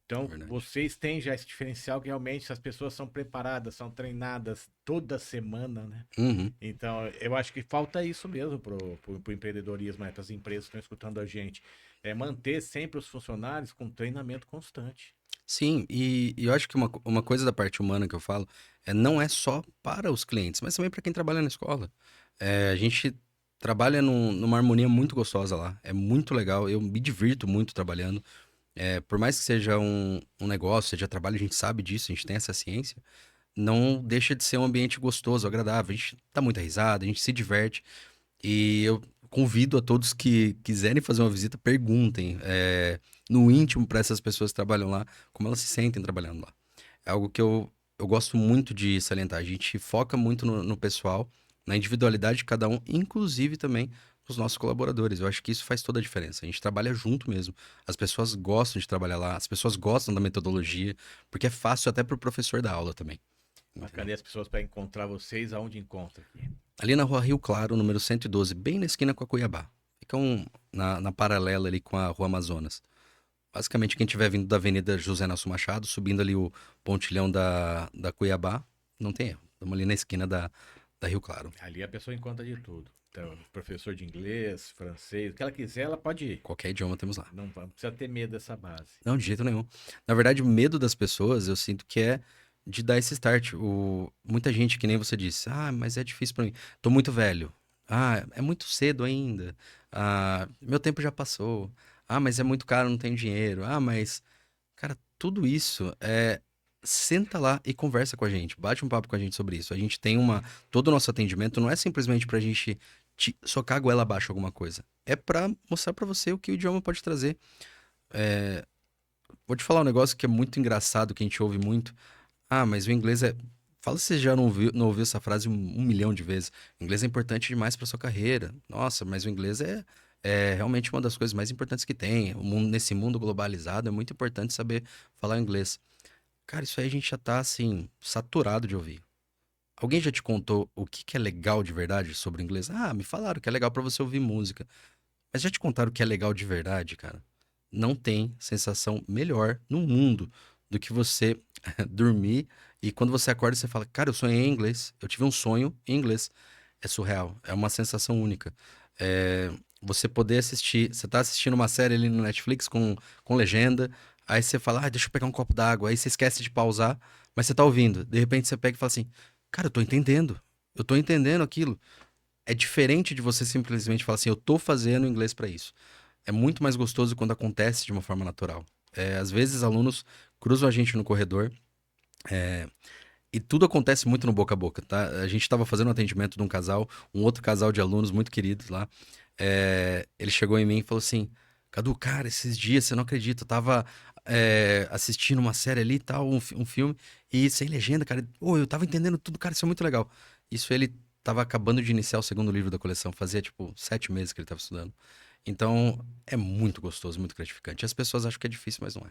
Então, verdade. vocês têm já esse diferencial que realmente as pessoas são preparadas, são treinadas toda semana, né? Uhum. Então, eu acho que falta isso mesmo pro empreendedorismo, né? Para as empresas que estão escutando a gente. É manter sempre os funcionários com treinamento constante. Sim, e eu acho que uma coisa da parte humana que eu falo não é só para os clientes, mas também para quem trabalha na escola. A gente trabalha numa harmonia muito gostosa lá. É muito legal. Eu me divirto muito trabalhando. Por mais que seja um negócio, seja trabalho, a gente sabe disso, a gente tem essa ciência. Não deixa de ser um ambiente gostoso, agradável. A gente dá muita risada, a gente se diverte. E eu convido a todos que quiserem fazer uma visita, perguntem no íntimo para essas pessoas que trabalham lá, como elas se sentem trabalhando lá. É algo que eu gosto muito de salientar. A gente foca muito no pessoal, na individualidade de cada um, inclusive também nos nossos colaboradores. Eu acho que isso faz toda a diferença. A gente trabalha junto mesmo. As pessoas gostam de trabalhar lá, as pessoas gostam da metodologia, porque é fácil até para o professor dar aula também. Entendeu? Cadê as pessoas para encontrar vocês? Aonde encontra aqui? Ali na rua Rio Claro, número 112, bem na esquina com a Cuiabá. Fica na paralela ali com a rua Amazonas. Basicamente, quem estiver vindo da Avenida José Nelson Machado, subindo ali o pontilhão da Cuiabá, não tem erro. Estamos ali na esquina da Rio Claro. Ali a pessoa encontra de tudo. Então, professor de inglês, francês, o que ela quiser, ela pode ir. Qualquer idioma temos lá. Não precisa ter medo dessa base. Não, de jeito nenhum. Na verdade, o medo das pessoas, eu sinto que é de dar esse start. Muita gente, que nem você disse, mas é difícil pra mim. Tô muito velho. É muito cedo ainda. Meu tempo já passou. Mas é muito caro, não tenho dinheiro. Mas, cara, tudo isso senta lá e conversa com a gente. Bate um papo com a gente sobre isso. A gente tem todo o nosso atendimento não é simplesmente pra gente socar a goela abaixo alguma coisa. É pra mostrar pra você o que o idioma pode trazer. Vou te falar um negócio que é muito engraçado, que a gente ouve muito. Mas o inglês é. Fala se você já não ouviu essa frase um milhão de vezes. O inglês é importante demais para sua carreira. Nossa, mas o inglês é realmente uma das coisas mais importantes que tem. Nesse mundo globalizado, é muito importante saber falar inglês. Cara, isso aí a gente já tá, assim, saturado de ouvir. Alguém já te contou o que que é legal de verdade sobre o inglês? Me falaram que é legal para você ouvir música. Mas já te contaram o que é legal de verdade, cara? Não tem sensação melhor no mundo do que você dormir e quando você acorda você fala, cara, eu sonhei em inglês, eu tive um sonho em inglês. É surreal, é uma sensação única. Você poder assistir, você tá assistindo uma série ali no Netflix com legenda, aí você fala, deixa eu pegar um copo d'água, aí você esquece de pausar, mas você tá ouvindo. De repente você pega e fala assim, cara, eu tô entendendo aquilo. É diferente de você simplesmente falar assim, eu tô fazendo inglês pra isso. É muito mais gostoso quando acontece de uma forma natural. Às vezes, alunos cruzam a gente no corredor e tudo acontece muito no boca a boca, tá? A gente estava fazendo um atendimento de um casal, um outro casal de alunos muito queridos lá. Ele chegou em mim e falou assim: Cadu, cara, esses dias você não acredita, eu tava assistindo uma série ali e tal, um filme, e sem legenda, cara. Eu tava entendendo tudo, cara, isso é muito legal. Isso ele tava acabando de iniciar o segundo livro da coleção, fazia tipo 7 meses que ele tava estudando. Então, é muito gostoso, muito gratificante. As pessoas acham que é difícil, mas não é.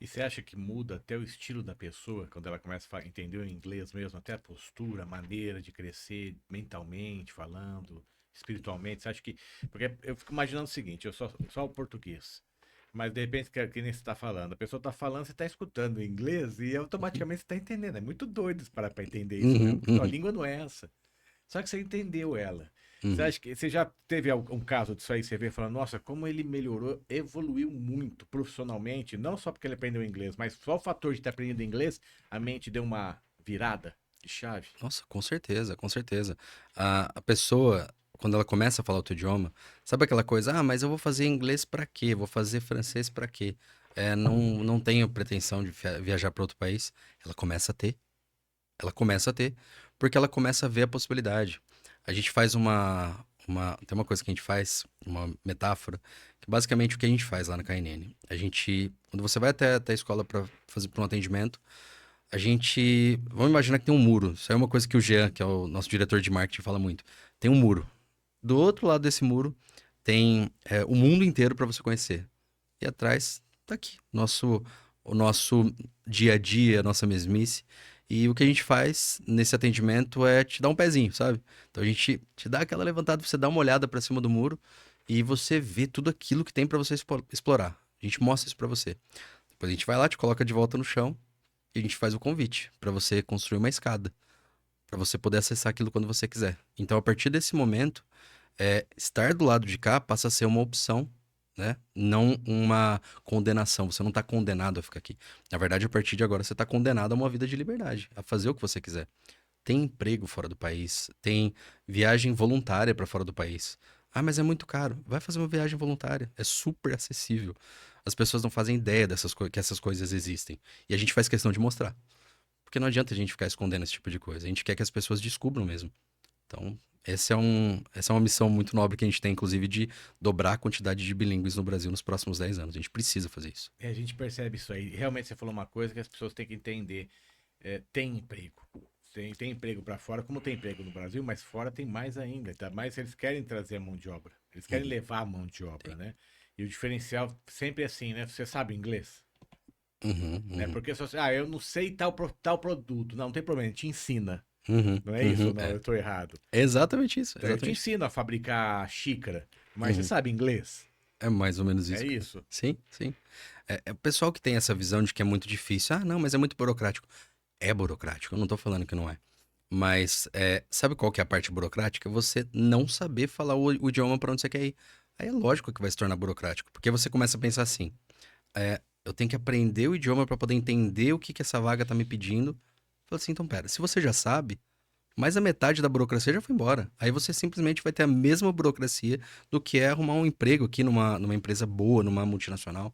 E você acha que muda até o estilo da pessoa quando ela começa a entender o inglês mesmo, até a postura, a maneira de crescer mentalmente, falando, espiritualmente? Você acha que. Porque eu fico imaginando o seguinte: eu só o português. Mas de repente, que nem você está falando, a pessoa está falando, você está escutando em inglês e automaticamente você está entendendo. É muito doido isso para entender isso mesmo, Uhum, porque a uhum, língua não é essa. Só que você entendeu ela. Você uhum. acha que você já teve algum caso disso aí? Você vê falando, nossa, como ele melhorou, evoluiu muito profissionalmente, não só porque ele aprendeu inglês, mas só o fator de ter aprendido inglês, a mente deu uma virada de chave. Nossa, com certeza, com certeza. A pessoa, quando ela começa a falar outro idioma, sabe aquela coisa, mas eu vou fazer inglês pra quê? Vou fazer francês pra quê? não tenho pretensão de viajar para outro país. Ela começa a ter. Ela começa a ter, porque ela começa a ver a possibilidade. A gente faz tem uma coisa que a gente faz, uma metáfora, que basicamente o que a gente faz lá na KNN. Quando você vai até a escola para fazer um atendimento, vamos imaginar que tem um muro. Isso é uma coisa que o Jean, que é o nosso diretor de marketing, fala muito. Tem um muro. Do outro lado desse muro tem o mundo inteiro para você conhecer. E atrás tá aqui, o nosso dia a dia, a nossa mesmice. E o que a gente faz nesse atendimento é te dar um pezinho, sabe? Então a gente te dá aquela levantada, você dá uma olhada para cima do muro e você vê tudo aquilo que tem para você explorar. A gente mostra isso para você. Depois a gente vai lá, te coloca de volta no chão e a gente faz o convite para você construir uma escada, para você poder acessar aquilo quando você quiser. Então a partir desse momento, estar do lado de cá passa a ser uma opção, né? Não uma condenação. Você não está condenado a ficar aqui. Na verdade, a partir de agora, você está condenado a uma vida de liberdade, a fazer o que você quiser. Tem emprego fora do país, tem viagem voluntária para fora do país. Ah, mas é muito caro. Vai fazer uma viagem voluntária. É super acessível. As pessoas não fazem ideia que essas coisas existem. E a gente faz questão de mostrar. Porque não adianta a gente ficar escondendo esse tipo de coisa. A gente quer que as pessoas descubram mesmo. Então, essa é uma missão muito nobre que a gente tem, inclusive, de dobrar a quantidade de bilíngues no Brasil nos próximos 10 anos. A gente precisa fazer isso. A gente percebe isso aí. Realmente você falou uma coisa que as pessoas têm que entender. Tem emprego. Tem emprego para fora, como tem emprego no Brasil, mas fora tem mais ainda. Tá? Mas eles querem trazer a mão de obra. Eles querem Uhum. levar a mão de obra, Tem. né? E o diferencial sempre é assim, né? Você sabe inglês? Uhum, Né? uhum, Porque se você, eu não sei tal produto. Não tem problema, ele te ensina. uhum, Não é isso uhum, ou não? Eu tô errado. É exatamente isso, Então, ele te exatamente. ensina a fabricar xícara. Mas você Uhum. sabe inglês? É mais ou menos É isso, cara. isso. Sim, sim. É o pessoal que tem essa visão de que é muito difícil. Ah, não, mas é muito burocrático. É burocrático, eu não tô falando que não é. Mas sabe qual que é a parte burocrática? Você não saber falar o idioma para onde você quer ir. Aí é lógico que vai se tornar burocrático, porque você começa a pensar assim: eu tenho que aprender o idioma para poder entender o que que essa vaga tá me pedindo. Fala assim, então pera, se você já sabe, mais a metade da burocracia já foi embora. Aí você simplesmente vai ter a mesma burocracia do que é arrumar um emprego aqui numa empresa boa, numa multinacional.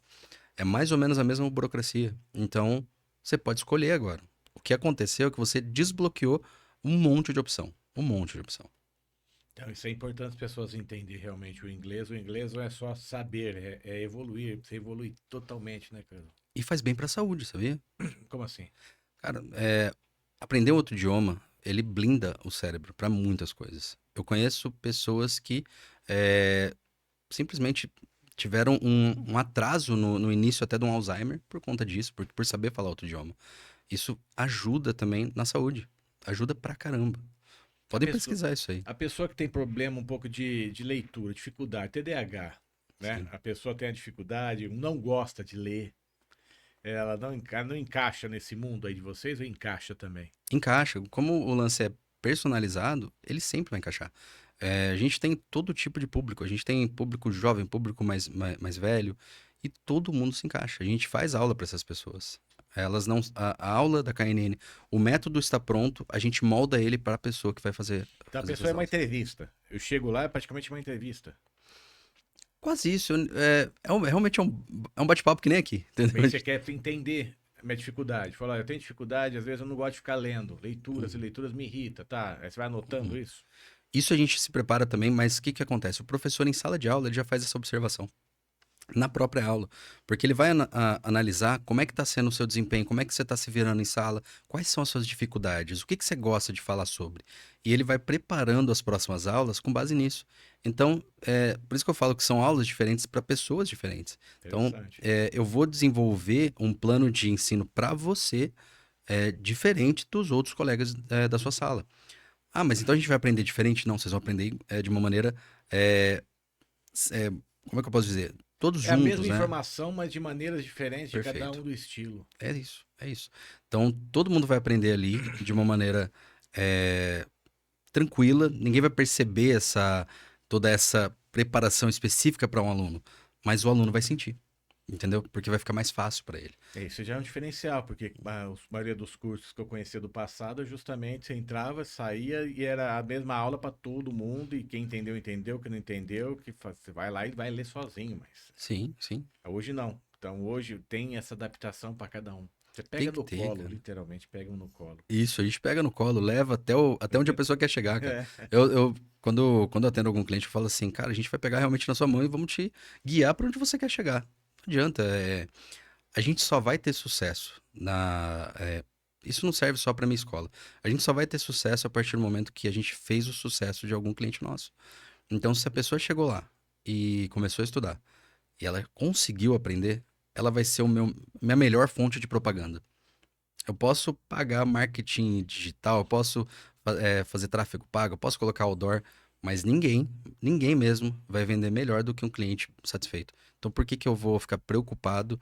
É mais ou menos a mesma burocracia. Então, você pode escolher agora. O que aconteceu é que você desbloqueou um monte de opção. Um monte de opção. Então, isso é importante as pessoas entenderem realmente o inglês. O inglês não é só saber, é evoluir. Você evolui totalmente, né, cara? E faz bem pra saúde, sabia? Como assim? Cara, aprender um outro idioma, ele blinda o cérebro pra muitas coisas. Eu conheço pessoas que é, simplesmente tiveram um atraso no início até de um Alzheimer por conta disso, por saber falar outro idioma. Isso ajuda também na saúde. Ajuda pra caramba. A Podem pessoa, pesquisar isso aí. a pessoa que tem problema um pouco de leitura, dificuldade, TDAH, né? Sim. A pessoa tem a dificuldade, não gosta de ler, ela não encaixa nesse mundo aí de vocês ou encaixa também? Encaixa. Como o lance é personalizado, ele sempre vai encaixar. A gente tem todo tipo de público. A gente tem público jovem, público mais velho, e todo mundo se encaixa. A gente faz aula para essas pessoas. Elas não. A aula da KNN, o método está pronto, a gente molda ele para a pessoa que vai Então a fazer pessoa é essas uma aulas. entrevista. Eu chego lá, é praticamente uma entrevista. Quase isso. Realmente é um bate-papo que nem aqui, entendeu? Bem, você quer entender a minha dificuldade. Falar, eu tenho dificuldade, às vezes eu não gosto de ficar lendo. Leituras e Uhum, leituras me irritam, tá? Aí você vai anotando uhum. isso? Isso a gente se prepara também, mas o que que acontece? O professor em sala de aula ele já faz essa observação na própria aula, porque ele vai analisar como é que está sendo o seu desempenho, como é que você está se virando em sala, quais são as suas dificuldades, o que que você gosta de falar sobre. E ele vai preparando as próximas aulas com base nisso. Então, por isso que eu falo que são aulas diferentes para pessoas diferentes. Então, Interessante. eu vou desenvolver um plano de ensino para você diferente dos outros colegas da sua sala. Ah, mas então a gente vai aprender diferente? Não, vocês vão aprender de uma maneira. é, é, como é que eu posso dizer? Todos É a mesma juntos, né? informação, mas de maneiras diferentes de cada um Perfeito. do estilo. É isso, é isso. Então, todo mundo vai aprender ali de uma maneira é, tranquila, ninguém vai perceber toda essa preparação específica para um aluno, mas o aluno vai sentir, entendeu? Porque vai ficar mais fácil para ele. Isso já é um diferencial, porque a maioria dos cursos que eu conhecia do passado, justamente você entrava, saía e era a mesma aula para todo mundo, e quem entendeu, entendeu, quem não entendeu, você vai lá e vai ler sozinho, mas Sim, sim. hoje não. Então hoje tem essa adaptação para cada um. Você Tem pega que no ter, colo, cara. literalmente, pega um no colo. Isso, a gente pega no colo, leva até onde a pessoa quer chegar, cara. É. Quando eu atendo algum cliente, eu falo assim, cara, a gente vai pegar realmente na sua mão e vamos te guiar para onde você quer chegar. Não adianta, a gente só vai ter sucesso isso não serve só para minha escola. A gente só vai ter sucesso a partir do momento que a gente fez o sucesso de algum cliente nosso. Então, se a pessoa chegou lá e começou a estudar e ela conseguiu aprender, ela vai ser minha melhor fonte de propaganda. Eu posso pagar marketing digital, eu posso fazer tráfego pago, eu posso colocar outdoor, mas ninguém mesmo vai vender melhor do que um cliente satisfeito. Então, por que que eu vou ficar preocupado,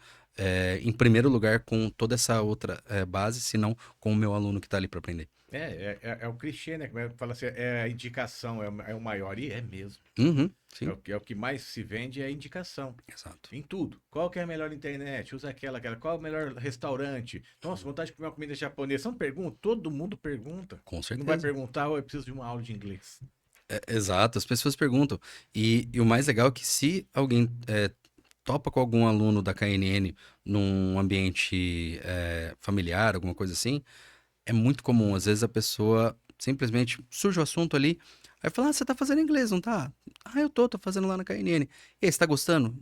em primeiro lugar, com toda essa outra base, se não com o meu aluno que está ali para aprender? É o clichê, né? Como fala assim, é a indicação, é o maior, e é mesmo. Uhum, É sim, o que mais se vende é a indicação. exato. Em tudo. Qual que é a melhor internet? Usa aquela. Qual é o melhor restaurante? Nossa, vontade de comer uma comida japonesa. Você não pergunta? Todo mundo pergunta. Com Não vai certeza. perguntar, ou eu preciso de uma aula de inglês. Exato, as pessoas perguntam. E o mais legal é que se alguém topa com algum aluno da KNN num ambiente familiar, alguma coisa assim, é muito comum. Às vezes a pessoa simplesmente surge o assunto ali, aí fala: Ah, você tá fazendo inglês, não tá? Ah, eu tô fazendo lá na KNN. E aí, você tá gostando?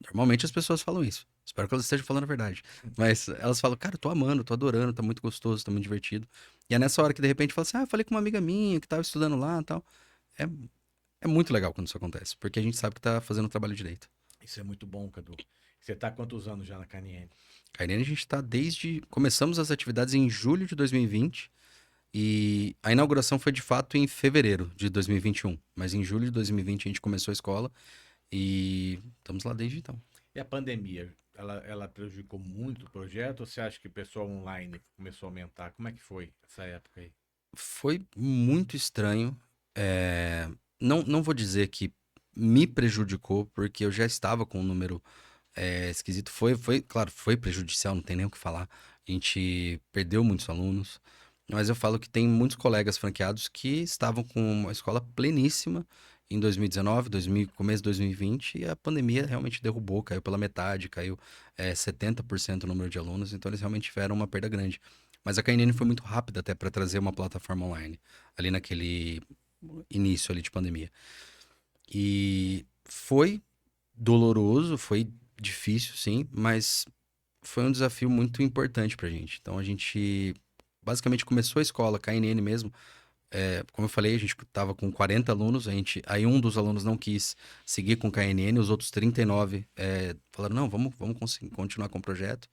Normalmente as pessoas falam isso. Espero que elas estejam falando a verdade. Mas elas falam: Cara, eu tô amando, tô adorando, tá muito gostoso, tá muito divertido. E é nessa hora que de repente fala assim: Ah, eu falei com uma amiga minha que tava estudando lá e tal. É, é muito legal quando isso acontece, porque a gente sabe que tá fazendo o trabalho direito. Isso é muito bom, Cadu. Você tá há quantos anos já na KNN? A Irene, a gente tá desde. Começamos as atividades em julho de 2020 e a inauguração foi de fato em fevereiro de 2021. Mas em julho de 2020 a gente começou a escola e estamos lá desde então. E a pandemia? Ela prejudicou muito o projeto? Ou você acha que o pessoal online começou a aumentar? Como é que foi essa época aí? Foi muito estranho. Não vou dizer que me prejudicou, porque eu já estava com um número esquisito. Claro, foi prejudicial, não tem nem o que falar. A gente perdeu muitos alunos. Mas eu falo que tem muitos colegas franqueados que estavam com uma escola pleníssima em 2019, começo de 2020, e a pandemia realmente derrubou, caiu pela metade, caiu 70% o número de alunos, então eles realmente tiveram uma perda grande. Mas a KNN foi muito rápida até para trazer uma plataforma online, ali naquele início ali de pandemia. E foi doloroso, foi difícil, sim, mas foi um desafio muito importante pra gente. Então a gente basicamente começou a escola, KNN mesmo. Como eu falei, a gente tava com 40 alunos, aí um dos alunos não quis seguir com KNN, os outros 39 falaram, não, vamos continuar com o projeto.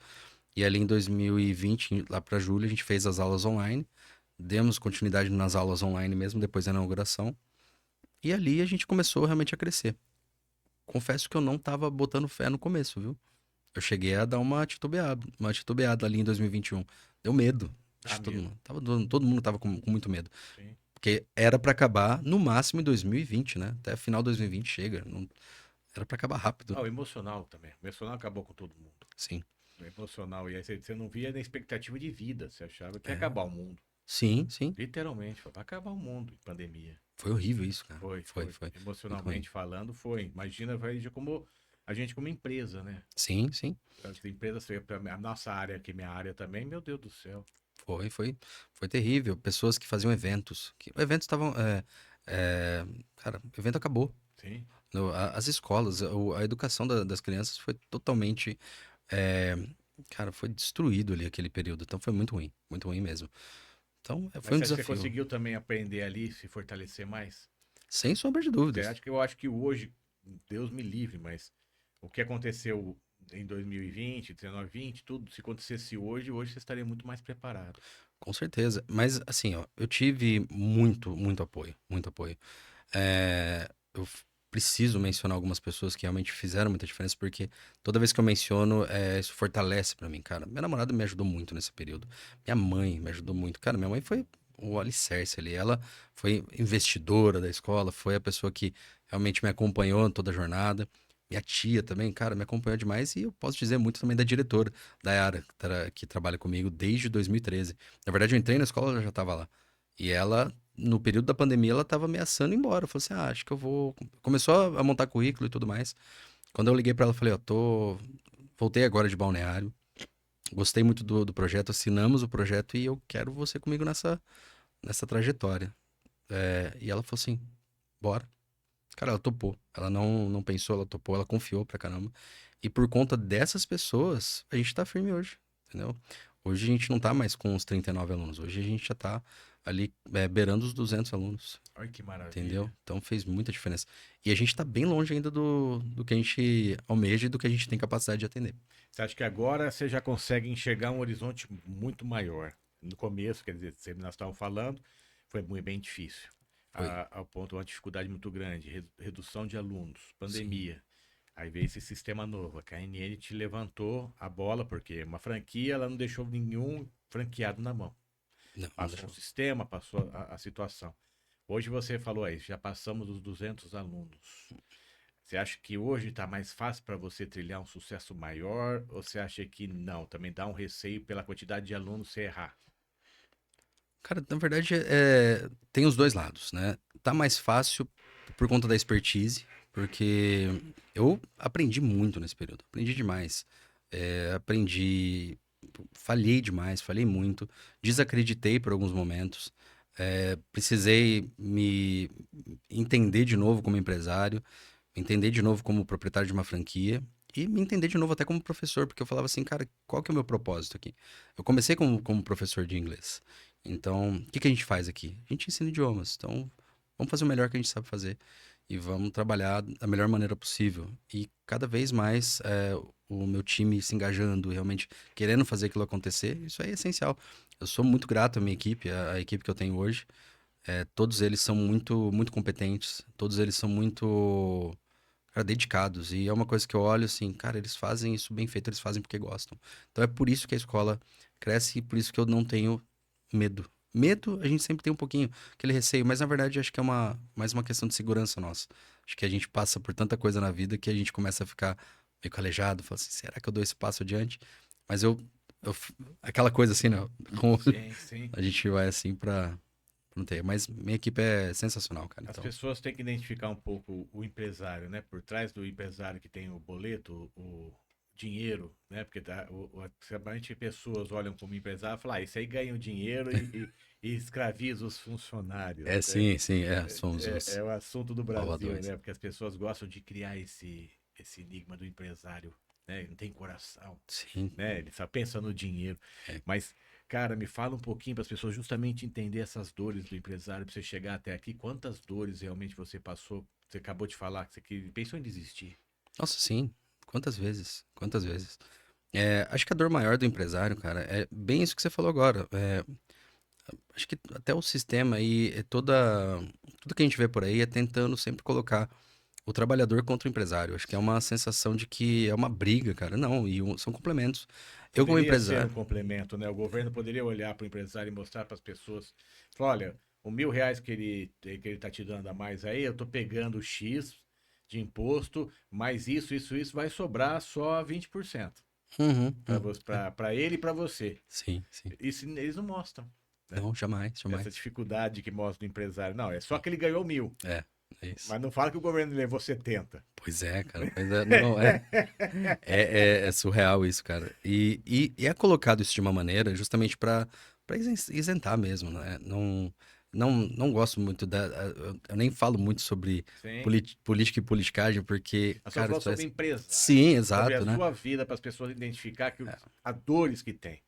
E ali em 2020, lá para julho, a gente fez as aulas online, demos continuidade nas aulas online mesmo, depois da inauguração. E ali a gente começou realmente a crescer. Confesso que eu não tava botando fé no começo, viu? Eu cheguei a dar uma titubeada ali em 2021. Deu medo. Dá Acho que todo medo. mundo, todo mundo tava com muito medo. Sim. Porque era pra acabar no máximo em 2020, né? Até final de 2020 chega. Era pra acabar rápido. Ah, o emocional também. O emocional acabou com todo mundo. Sim. O emocional. E aí você não via na expectativa de vida. Você achava que ia É. acabar o mundo. Sim, sim. Literalmente, vai acabar o mundo em pandemia. Foi horrível isso, cara. Foi, Foi, foi. foi. Muito ruim. Emocionalmente falando, foi. Imagina, vai de como a gente como empresa, né? Sim, sim. As empresas, a nossa área aqui, minha área também, meu Deus do céu. Foi terrível. Pessoas que faziam eventos. Eventos estavam. Cara, o evento acabou. Sim. As escolas, a educação das crianças foi totalmente. é, Cara, foi destruído ali aquele período. Então foi muito ruim mesmo. Então Mas foi um você desafio, conseguiu também aprender ali, se fortalecer mais? sem sombra de dúvidas. Eu acho que hoje, Deus me livre, mas o que aconteceu em 2020, 19, 20, tudo, se acontecesse hoje você estaria muito mais preparado. Com certeza. Mas assim, ó, eu tive muito apoio, muito apoio. Preciso mencionar algumas pessoas que realmente fizeram muita diferença, porque toda vez que eu menciono, isso fortalece pra mim, cara. Minha namorada me ajudou muito nesse período. Minha mãe me ajudou muito. Cara, minha mãe foi o alicerce ali. Ela foi investidora da escola, foi a pessoa que realmente me acompanhou em toda a jornada. Minha tia também, cara, me acompanhou demais. E eu posso dizer muito também da diretora, da Yara, que trabalha comigo desde 2013. Na verdade, eu entrei na escola, ela já estava lá. E ela, no período da pandemia, ela estava ameaçando ir embora. Falou assim: acho que eu vou. Começou a montar currículo e tudo mais. Quando eu liguei para ela, eu falei: Ó, vou voltei agora de Balneário. Gostei muito do projeto, assinamos o projeto e eu quero você comigo nessa trajetória. E ela falou assim, bora. Cara, ela topou. Ela não pensou, ela topou, ela confiou pra caramba. E por conta dessas pessoas, a gente tá firme hoje, entendeu? Hoje a gente não tá mais com os 39 alunos. Hoje a gente já tá ali beirando os 200 alunos, Olha que entendeu? maravilha. Então fez muita diferença. E a gente tá bem longe ainda do que a gente almeja e do que a gente tem capacidade de atender. Você acha que agora você já consegue enxergar um horizonte muito maior? No começo, quer dizer, sempre nós estávamos falando, foi muito bem difícil. Foi. Ao ponto, uma dificuldade muito grande, redução de alunos, Sim. pandemia. Aí veio esse sistema novo. A KNN te levantou a bola, porque uma franquia, ela não deixou nenhum franqueado na mão. Não, não Passou um deixou. sistema, passou a situação. Hoje você falou aí, já passamos dos 200 alunos. Você acha que hoje está mais fácil para você trilhar um sucesso maior? Ou você acha que não? Também dá um receio pela quantidade de alunos você errar? Cara, na verdade, tem os dois lados, né? Tá mais fácil por conta da expertise, porque eu aprendi muito nesse período. Aprendi demais. Aprendi, falhei demais, falhei muito, desacreditei por alguns momentos. Precisei me entender de novo como empresário, me entender de novo como proprietário de uma franquia e me entender de novo até como professor, porque eu falava assim, cara, qual que é o meu propósito aqui? Eu comecei como professor de inglês. Então, o que que a gente faz aqui? A gente ensina idiomas. Então, vamos fazer o melhor que a gente sabe fazer e vamos trabalhar da melhor maneira possível. E cada vez mais o meu time se engajando, realmente querendo fazer aquilo acontecer, isso aí é essencial. Eu sou muito grato à minha equipe, à equipe que eu tenho hoje. Todos eles são muito, muito competentes, todos eles são muito, cara, dedicados. E é uma coisa que eu olho assim, cara, eles fazem isso bem feito, eles fazem porque gostam. Então é por isso que a escola cresce e por isso que eu não tenho medo. Medo, a gente sempre tem um pouquinho, aquele receio, mas na verdade acho que é mais uma questão de segurança nossa. Acho que a gente passa por tanta coisa na vida que a gente começa a ficar meio calejado, fala assim, será que eu dou esse passo adiante? Mas aquela coisa assim, né? Com- Sim, sim. a gente vai assim pra. Não tem, mas minha equipe é sensacional, cara. As Então, pessoas têm que identificar um pouco o empresário, né? Por trás do empresário que tem o boleto, o dinheiro, né? Porque geralmente pessoas olham como empresário e falam, esse aí ganha o dinheiro e escraviza os funcionários, né? sim, sim, somos É os o assunto do Brasil, salvadores. né? Porque as pessoas gostam de criar esse enigma do empresário, né? Não tem coração, Sim, né? Ele só pensa no dinheiro. é. Mas, cara, me fala um pouquinho para as pessoas justamente entender essas dores do empresário para você chegar até aqui. Quantas dores realmente você passou? Você acabou de falar que você pensou em desistir. Nossa, sim. Quantas vezes? Quantas vezes? Acho que a dor maior do empresário, cara, é bem isso que você falou agora. Acho que até o sistema aí, tudo que a gente vê por aí é tentando sempre colocar o trabalhador contra o empresário. Acho que é uma sensação de que é uma briga, cara. Não, são complementos. Eu, como Poderia ser um empresário, complemento, né? O governo poderia olhar para o empresário e mostrar para as pessoas, falar, olha, o R$ 1.000 que ele tá te dando a mais aí, eu tô pegando X de imposto, mas isso vai sobrar só 20% uhum, para ele e para você. sim, sim. Isso eles não mostram, né? Não, jamais, Essa jamais. dificuldade que mostra o empresário. Não, é só que ele ganhou 1.000, É, é isso. mas não fala que o governo levou 70. Pois é, cara. Pois é, não, é surreal isso, cara. E é colocado isso de uma maneira justamente para isentar mesmo, né? Não gosto muito eu nem falo muito sobre Sim. política e politicagem, porque, Nós estamos cara, falando isso sobre parece. empresário, Sim, sobre a exato, né? sua vida, para as pessoas identificar É, as dores que tem.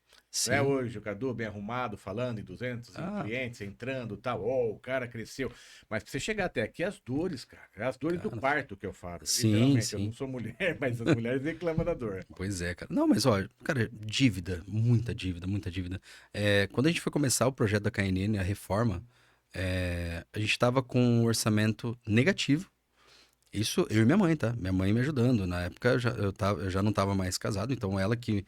Não é sim. hoje o Cadu bem arrumado, falando em 200 em Ah, clientes, entrando tal, oh, o cara cresceu. Mas pra você chegar até aqui, as dores, cara, as dores do cara. parto que eu falo. Sim, Literalmente, eu não sim. sou mulher, mas as mulheres reclamam da dor. Pois é, cara. Não, mas olha, cara, dívida, muita dívida, muita dívida. Quando a gente foi começar o projeto da KNN, a reforma, a gente tava com um orçamento negativo. Isso eu e minha mãe, tá? Minha mãe me ajudando. Na época eu já não tava mais casado, então ela que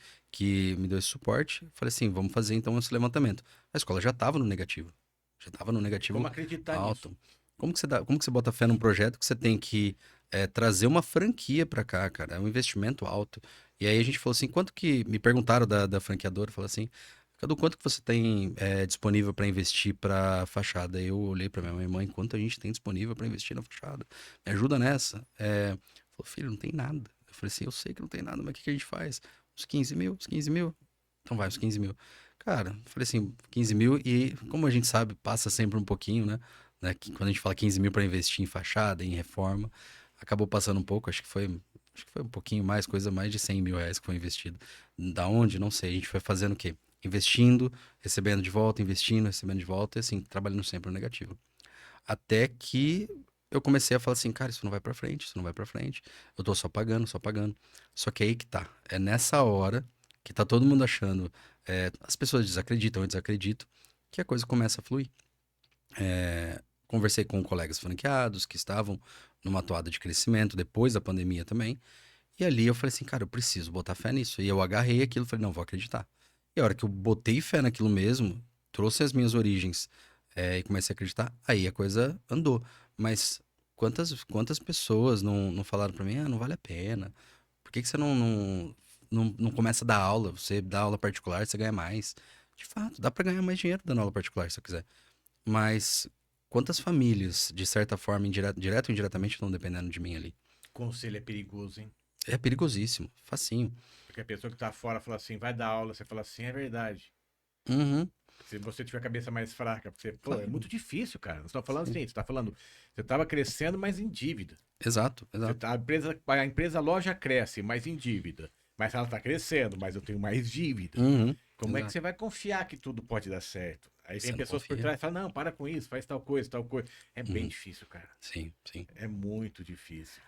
me deu esse suporte. Falei assim, vamos fazer então esse levantamento. A escola já tava no negativo. Já tava no E como negativo acreditar nisso? alto. Como que você bota fé num projeto que você tem que trazer uma franquia pra cá, cara? É um investimento alto. E aí a gente falou assim, quanto que... Me perguntaram da franqueadora, falou assim, Cadu, quanto que você tem disponível para investir para fachada? Eu olhei para minha mãe, quanto a gente tem disponível para investir na fachada? Me ajuda nessa. Falou, filho, não tem nada. falei assim, eu sei que não tem nada, mas o que que a gente faz? Uns 15 mil, uns 15 mil. Então vai, uns 15 mil. Cara, eu falei assim, 15 mil e como a gente sabe, passa sempre um pouquinho, né? Quando a gente fala 15 mil para investir em fachada, em reforma, acabou passando um pouco, acho que foi um pouquinho mais, coisa mais de 100 mil reais que foi investido. Da onde? Não sei. A gente foi fazendo o quê? Investindo, recebendo de volta, investindo, recebendo de volta, e assim, trabalhando sempre no negativo. Até que eu comecei a falar assim, cara, isso não vai pra frente, isso não vai pra frente. Eu tô só pagando, só pagando. Só que aí que tá. É nessa hora que tá todo mundo achando, as pessoas desacreditam, eu desacredito, que a coisa começa a fluir. Conversei com colegas franqueados que estavam numa toada de crescimento depois da pandemia também. E ali eu falei assim, cara, eu preciso botar fé nisso. E eu agarrei aquilo e falei, não, vou acreditar. E a hora que eu botei fé naquilo mesmo, trouxe as minhas origens, e comecei a acreditar, aí a coisa andou. Mas quantas pessoas não falaram pra mim, não vale a pena. Por que que você não começa a dar aula? Você dá aula particular, você ganha mais. De fato, dá pra ganhar mais dinheiro dando aula particular, se eu quiser. Mas quantas famílias, de certa forma, direto ou indiretamente, estão dependendo de mim ali? Conselho é perigoso, hein? É perigosíssimo, facinho. Porque a pessoa que tá fora fala assim, vai dar aula, você fala assim, é verdade. Uhum. Se você tiver a cabeça mais fraca, você, pô, é Claro. muito difícil, cara. Você tá falando Sim. assim, você tá falando, você tava crescendo, mas em dívida. Exato, exato. A loja cresce, mas em dívida. Mas ela tá crescendo, mas eu tenho mais dívida. Uhum. Como é que Exato. você vai confiar que tudo pode dar certo? Aí vem Você não pessoas por confia? trás e falam, não, para com isso, faz tal coisa, tal coisa. É bem Uhum. difícil, cara. Sim, sim. É muito difícil.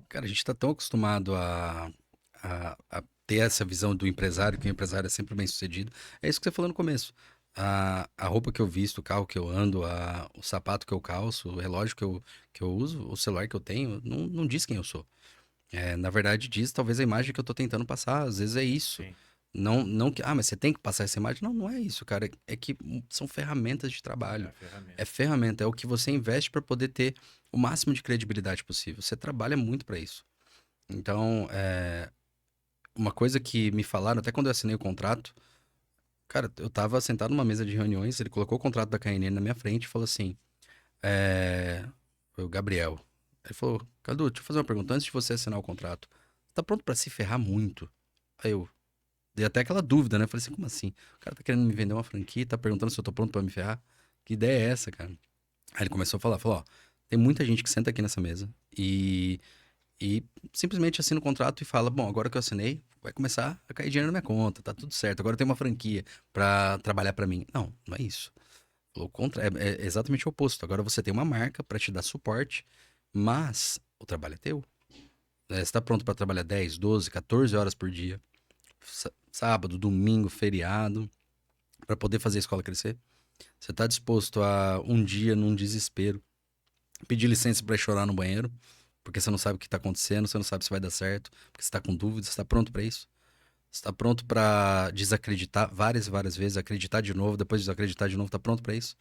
Cara, a gente tá tão acostumado a ter essa visão do empresário, que o empresário é sempre bem sucedido. É isso que você falou no começo. A roupa que eu visto, o carro que eu ando, o sapato que eu calço, o relógio que eu uso, o celular que eu tenho, não diz quem eu sou. Na verdade, diz talvez a imagem que eu tô tentando passar. Às vezes é isso. Sim, Não que, mas você tem que passar essa imagem. Não, não é isso, cara. É que são ferramentas de é trabalho. a ferramenta. É ferramenta, é o que você investe para poder ter o máximo de credibilidade possível. Você trabalha muito para isso. Então, uma coisa que me falaram, até quando eu assinei o contrato, cara, eu tava sentado numa mesa de reuniões, ele colocou o contrato da KNN na minha frente e falou assim: foi o Gabriel. Ele falou: Cadu, deixa eu fazer uma pergunta. Antes de você assinar o contrato, você tá pronto para se ferrar muito? Aí eu dei até aquela dúvida, né? Falei assim: como assim? O cara tá querendo me vender uma franquia, tá perguntando se eu tô pronto para me ferrar? Que ideia é essa, cara? Aí ele começou a falar: falou, ó, tem muita gente que senta aqui nessa mesa e simplesmente assina o contrato e fala: bom, agora que eu assinei, vai começar a cair dinheiro na minha conta, tá tudo certo. Agora eu tenho uma franquia pra trabalhar pra mim. Não, não é isso. É exatamente o oposto. Agora você tem uma marca pra te dar suporte, mas o trabalho é teu. Você tá pronto pra trabalhar 10, 12, 14 horas por dia, sábado, domingo, feriado, pra poder fazer a escola crescer? Você tá disposto a um dia, num desespero, pedir licença pra ir chorar no banheiro? Porque você não sabe o que tá acontecendo, você não sabe se vai dar certo, porque você tá com dúvidas, você tá pronto pra isso? Você tá pronto pra desacreditar várias e várias vezes, acreditar de novo, depois desacreditar de novo, tá pronto pra isso?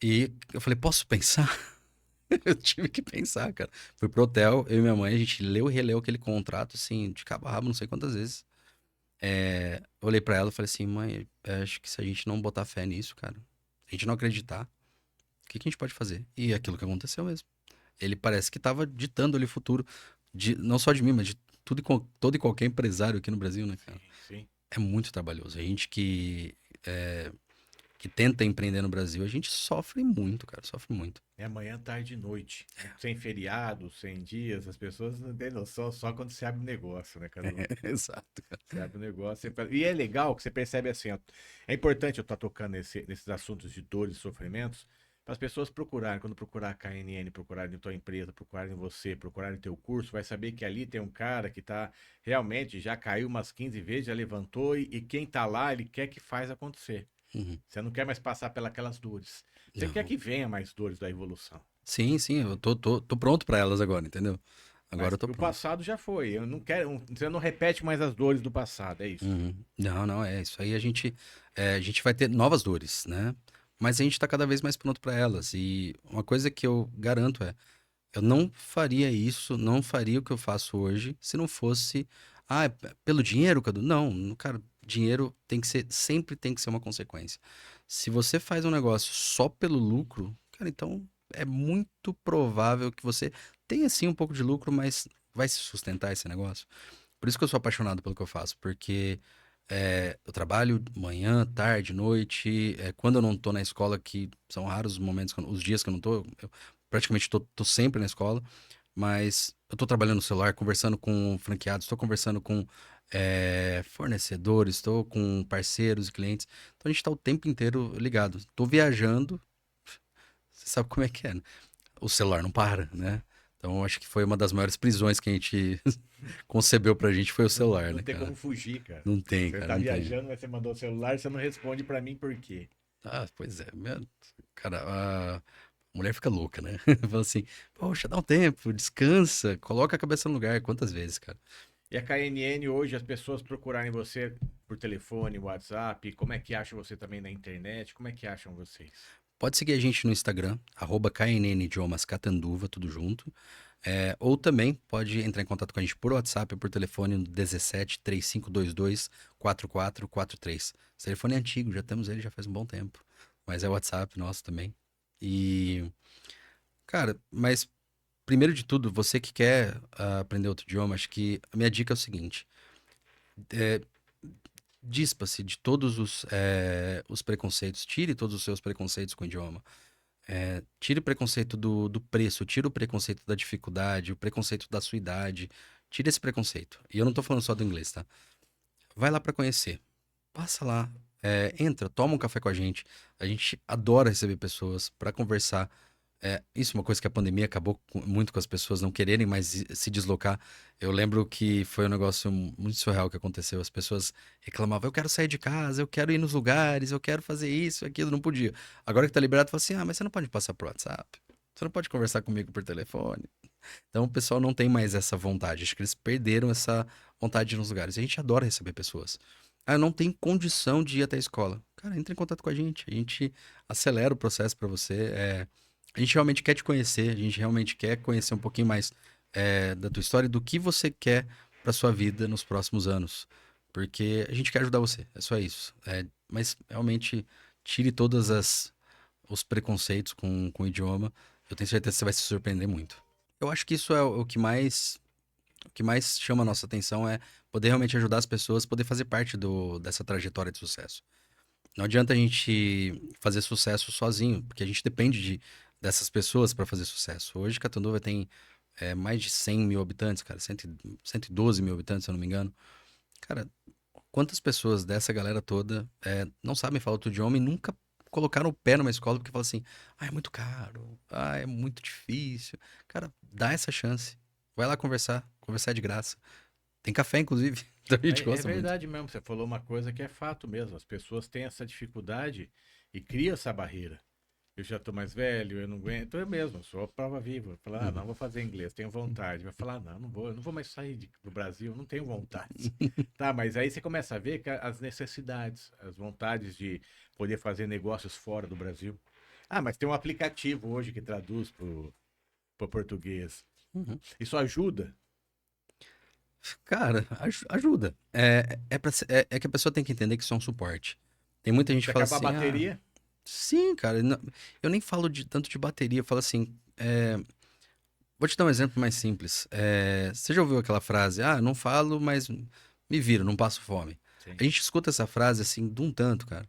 E eu falei, posso pensar? Eu tive que pensar, cara. Fui pro hotel, eu e minha mãe, a gente leu e releu aquele contrato, assim, de cabo a rabo, não sei quantas vezes. Eu olhei pra ela e falei assim, mãe, acho que se a gente não botar fé nisso, cara, a gente não acreditar, o que que a gente pode fazer? E é aquilo que aconteceu mesmo. Ele parece que tava ditando ali o futuro, não só de mim, mas de todo e qualquer empresário aqui no Brasil, né, cara? Sim, sim. É muito trabalhoso. A gente que tenta empreender no Brasil, a gente sofre muito, cara, sofre muito. É manhã, tarde e noite. Sem feriado, sem dias, as pessoas não têm noção só quando se abre o negócio, né, Cadu? Exato, cara. Você abre o negócio. E é legal que você percebe assim, ó, é importante eu estar tocando nesses assuntos de dores e sofrimentos para as pessoas procurarem, quando procurar a KNN, procurarem tua empresa, procurarem você, procurarem teu curso, vai saber que ali tem um cara que tá realmente já caiu umas 15 vezes, já levantou e quem tá lá, ele quer que faz acontecer. Uhum. Você não quer mais passar pelas dores. Você quer Não. que venha mais dores da evolução. Sim, sim, eu tô pronto pra elas agora, entendeu? Agora Mas eu tô o pronto. passado já foi. Eu não quero. Você não repete mais as dores do passado, é isso. Uhum. Não, não, é isso aí. A gente vai ter novas dores, né? Mas a gente tá cada vez mais pronto pra elas. E uma coisa que eu garanto eu não faria isso, não faria o que eu faço hoje se não fosse, pelo dinheiro, Cadu? Não, cara, dinheiro sempre tem que ser uma consequência. Se você faz um negócio só pelo lucro, cara, então é muito provável que você tenha sim um pouco de lucro, mas vai se sustentar esse negócio? Por isso que eu sou apaixonado pelo que eu faço, porque eu trabalho manhã, tarde, noite, quando eu não tô na escola, que são raros os momentos, os dias que eu não tô, eu praticamente tô sempre na escola, mas eu tô trabalhando no celular, conversando com franqueados, tô conversando com fornecedores, tô com parceiros e clientes, então a gente tá o tempo inteiro ligado. Tô viajando, você sabe como é que é, né? O celular não para, né? Então, eu acho que foi uma das maiores prisões que a gente concebeu pra gente foi o Não, celular, não né, tem como cara? fugir, cara. Não tem, Você cara, tá não tem. viajando, mas você mandou o celular, você não responde pra mim por quê? Ah, pois é. Cara, a mulher fica louca, né? Fala assim, poxa, dá um tempo, descansa, coloca a cabeça no lugar. Quantas vezes, cara? E a KNN hoje, as pessoas procurarem você por telefone, WhatsApp, como é que acham você também na internet? Como é que acham vocês? Pode seguir a gente no Instagram, @KNN Idiomas Catanduva, tudo junto. Ou também pode entrar em contato com a gente por WhatsApp ou por telefone no 17 3522 4443. Esse telefone é antigo, já temos ele já faz um bom tempo. Mas é o WhatsApp nosso também. E, cara, mas primeiro de tudo, você que quer aprender outro idioma, acho que a minha dica é o seguinte: é, dispa-se de todos os preconceitos, tire todos os seus preconceitos com o idioma. Tire o preconceito do preço, tire o preconceito da dificuldade, o preconceito da sua idade. Tire esse preconceito. E eu não tô falando só do inglês, tá? Vai lá pra conhecer. Passa lá. Entra, toma um café com a gente. A gente adora receber pessoas pra conversar. Isso é uma coisa que a pandemia acabou muito com as pessoas não quererem mais se deslocar. Eu lembro que foi um negócio muito surreal que aconteceu. As pessoas reclamavam: eu quero sair de casa, eu quero ir nos lugares, eu quero fazer isso, aquilo, não podia. Agora que tá liberado, fala assim: ah, mas você não pode passar por WhatsApp, você não pode conversar comigo por telefone. Então o pessoal não tem mais essa vontade. Acho que eles perderam essa vontade de ir nos lugares. E a gente adora receber pessoas. Ah, eu não tenho condição de ir até a escola. Cara, entre em contato com a gente. A gente acelera o processo pra você. A gente realmente quer te conhecer. A gente realmente quer conhecer um pouquinho mais da tua história e do que você quer pra sua vida nos próximos anos. Porque a gente quer ajudar você. É só isso. Mas realmente tire todas os preconceitos com o idioma. Eu tenho certeza que você vai se surpreender muito. Eu acho que isso é o que mais chama a nossa atenção é poder realmente ajudar as pessoas, poder fazer parte dessa trajetória de sucesso. Não adianta a gente fazer sucesso sozinho, porque a gente depende dessas pessoas para fazer sucesso. Hoje, Catanduva tem mais de 100 mil habitantes, cara, 112 mil habitantes, se eu não me engano. Cara, quantas pessoas dessa galera toda não sabem falar outro idioma e nunca colocaram o pé numa escola porque falam assim: ah, é muito caro, ah, é muito difícil. Cara, dá essa chance. Vai lá conversar, conversar é de graça. Tem café, inclusive, então a gente É gosta muito. verdade mesmo, você falou uma coisa que é fato mesmo. As pessoas têm essa dificuldade e criam essa barreira. Eu já tô mais velho, eu não aguento. Eu mesmo, eu sou a prova viva. Falar, ah, Uhum. não, vou fazer inglês, tenho vontade. Vai falar, não, não vou, eu não vou mais sair do Brasil, não tenho vontade. Tá, mas aí você começa a ver que as necessidades, as vontades de poder fazer negócios fora do Brasil. Ah, mas tem um aplicativo hoje que traduz pro português. Uhum. Isso ajuda. Cara, ajuda. É que a pessoa tem que entender que isso é um suporte. Tem muita gente Se que fala acabar a assim: ah, bateria, sim, cara. Eu nem falo tanto de bateria, eu falo assim. Vou te dar um exemplo mais simples. Você já ouviu aquela frase: ah, não falo, mas me viro, não passo fome. sim. A gente escuta essa frase assim de um tanto, cara.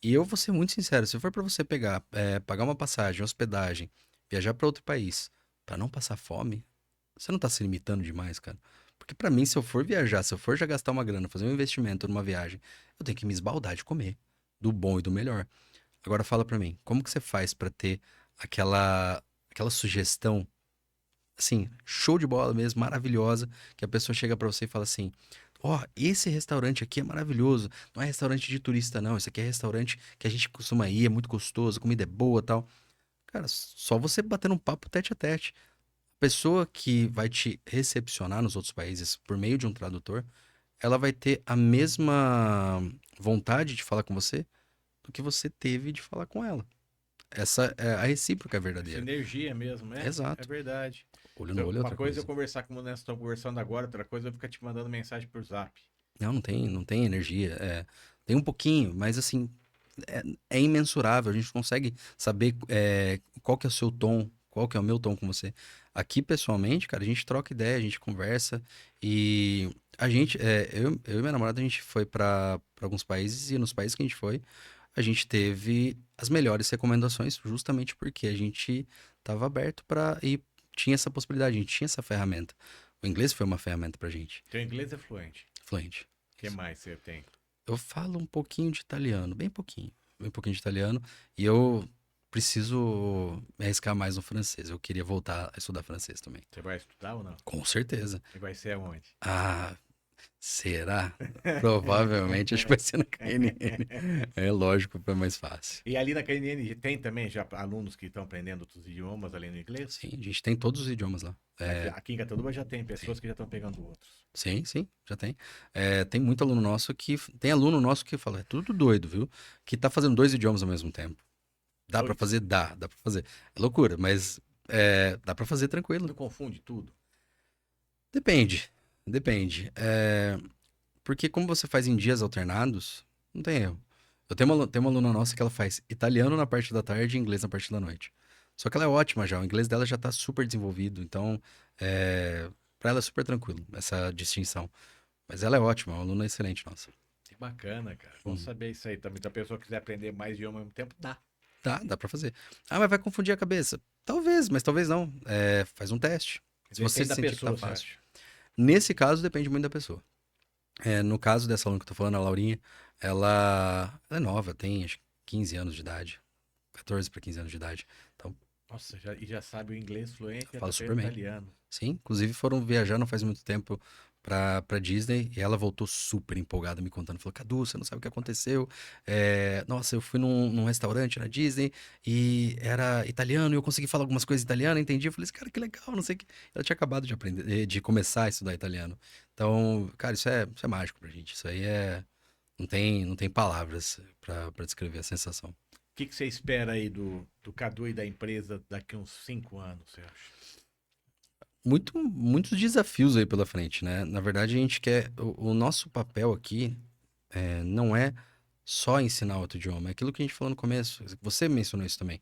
E eu vou ser muito sincero: se for pra você pegar, pagar uma passagem, hospedagem, viajar pra outro país, pra não passar fome, você não tá se limitando demais, cara? Porque pra mim, se eu for viajar, se eu for já gastar uma grana, fazer um investimento numa viagem, eu tenho que me esbaldar de comer, do bom e do melhor. Agora fala pra mim, como que você faz pra ter aquela sugestão, assim, show de bola mesmo, maravilhosa, que a pessoa chega pra você e fala assim: ó, esse restaurante aqui é maravilhoso, não é restaurante de turista não, esse aqui é restaurante que a gente costuma ir, é muito gostoso, a comida é boa, tal. Cara, só você batendo um papo tete a tete. A pessoa que vai te recepcionar nos outros países por meio de um tradutor, ela vai ter a mesma vontade de falar com você do que você teve de falar com ela. Essa é a recíproca verdadeira. Sinergia mesmo, é Exato. verdade. Olho no Então, olho é uma outra coisa é eu coisa. conversar como nós estamos conversando agora, outra coisa é eu ficar te mandando mensagem por zap. Não tem energia. Tem um pouquinho, mas assim, é imensurável. A gente consegue saber qual que é o seu tom, qual que é o meu tom com você. Aqui, pessoalmente, cara, a gente troca ideia, a gente conversa e a gente, eu e minha namorada, a gente foi para alguns países e nos países que a gente foi, a gente teve as melhores recomendações justamente porque a gente estava aberto para e tinha essa possibilidade, a gente tinha essa ferramenta. O inglês foi uma ferramenta pra gente, Teu inglês é fluente. fluente. O que mais você tem? Eu falo um pouquinho de italiano, bem pouquinho de italiano, e eu preciso me arriscar mais no francês. Eu queria voltar a estudar francês também. Você vai estudar ou não? Com certeza. E vai ser aonde? Ah, será? Provavelmente acho que vai ser na KNN. É lógico, é mais fácil. E ali na KNN tem também já alunos que estão aprendendo outros idiomas além do inglês? Sim, a gente tem todos os idiomas lá. Mas aqui em Cataduba já tem pessoas que já estão pegando outros. Sim, sim, já tem. Tem muito aluno nosso que. Tem aluno nosso que fala, é tudo doido, viu? Que tá fazendo 2 idiomas ao mesmo tempo. Dá pra Doido. fazer? Dá pra fazer. É loucura, mas dá pra fazer tranquilo. Não confunde tudo. Depende, depende. Porque como você faz em dias alternados, não tem erro. Tem uma aluna nossa que ela faz italiano na parte da tarde e inglês na parte da noite. Só que ela é ótima já, o inglês dela já tá super desenvolvido, então pra ela é super tranquilo essa distinção. Mas ela é ótima, é uma aluna excelente nossa. Que bacana, cara. Bom saber isso aí também. Se a pessoa quiser aprender mais idioma ao mesmo tempo, dá. Dá pra fazer. Ah, mas vai confundir a cabeça. Talvez, mas talvez não. Faz um teste. Se você Depende da sentir que pessoa, tá você fácil. acha? Nesse caso, depende muito da pessoa. No caso dessa aluna que eu tô falando, a Laurinha, ela é nova, tem acho que 15 anos de idade. 14 para 15 anos de idade. Então, Nossa, já sabe o inglês fluente e fala até super o bem. italiano. Sim, inclusive foram viajar não faz muito tempo pra Disney e ela voltou super empolgada me contando. Falou, Cadu, você não sabe o que aconteceu. Nossa, eu fui num restaurante na Disney e era italiano e eu consegui falar algumas coisas em italiano, entendi. Eu falei, cara, que legal, não sei o que. Ela tinha acabado de aprender, de começar a estudar italiano. Então, cara, isso é mágico pra gente. Isso aí não tem palavras pra descrever a sensação. O que você espera aí do Cadu e da empresa daqui uns 5 anos, você acha? Muitos desafios aí pela frente, né? Na verdade, a gente quer. O nosso papel aqui não é só ensinar outro idioma. É aquilo que a gente falou no começo. Você mencionou isso também.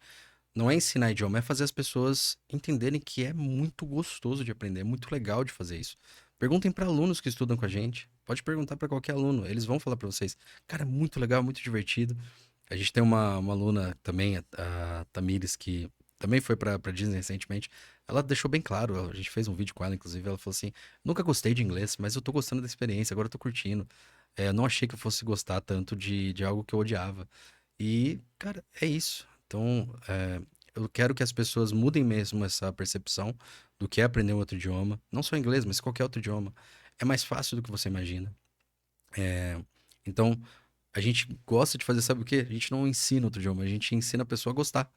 Não é ensinar idioma, é fazer as pessoas entenderem que é muito gostoso de aprender, é muito legal de fazer isso. Perguntem para alunos que estudam com a gente. Pode perguntar para qualquer aluno, eles vão falar para vocês. Cara, é muito legal, muito divertido. A gente tem uma aluna também, a Tamires, que também foi pra Disney recentemente. Ela deixou bem claro, a gente fez um vídeo com ela, inclusive, ela falou assim: nunca gostei de inglês, mas eu tô gostando da experiência, agora eu tô curtindo. Eu não achei que eu fosse gostar tanto de algo que eu odiava. E, cara, é isso. Então, eu quero que as pessoas mudem mesmo essa percepção do que é aprender um outro idioma. Não só inglês, mas qualquer outro idioma. É mais fácil do que você imagina. Então, a gente gosta de fazer, sabe o quê? A gente não ensina outro idioma, a gente ensina a pessoa a gostar.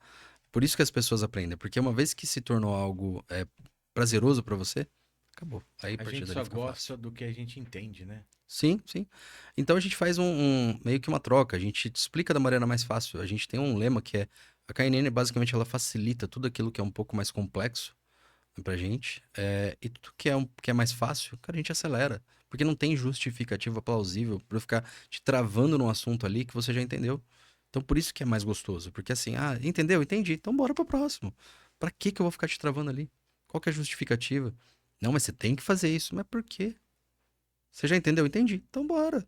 Por isso que as pessoas aprendem, porque uma vez que se tornou algo prazeroso pra você, acabou. Aí a A partir gente dali só fica gosta fácil. do que a gente entende, né? Sim, sim. Então a gente faz meio que uma troca, a gente te explica da maneira mais fácil. A gente tem um lema que é a KNN basicamente ela facilita tudo aquilo que é um pouco mais complexo pra gente. E tudo que é mais fácil, cara, a gente acelera. Porque não tem justificativa plausível pra eu ficar te travando num assunto ali que você já entendeu. Então por isso que é mais gostoso. Porque assim, entendeu? Entendi. Então bora pro próximo. Pra que que eu vou ficar te travando ali? Qual que é a justificativa? Não, mas você tem que fazer isso. Mas por quê? Você já entendeu? Entendi. Então bora.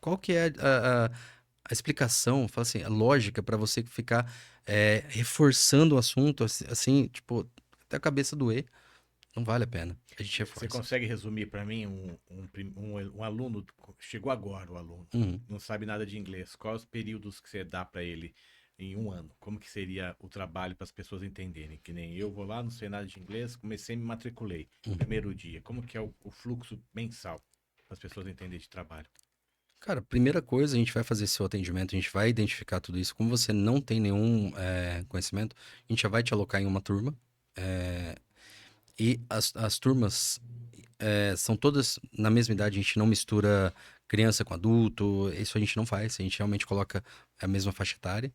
Qual que é a explicação, fala assim, a lógica pra você ficar reforçando o assunto assim, tipo, até a cabeça doer? Não vale a pena. A gente Você reforça. consegue resumir para mim um aluno, chegou agora o aluno, Uhum. não sabe nada de inglês, quais os períodos que você dá para ele em um ano? Como que seria o trabalho para as pessoas entenderem? Que nem eu vou lá, não sei nada de inglês, comecei e me matriculei, primeiro dia. Como que é o fluxo mensal para as pessoas entenderem de trabalho? Cara, primeira coisa, a gente vai fazer seu atendimento, a gente vai identificar tudo isso. Como você não tem nenhum conhecimento, a gente já vai te alocar em uma turma. E as turmas são todas na mesma idade, a gente não mistura criança com adulto, isso a gente não faz, a gente realmente coloca a mesma faixa etária.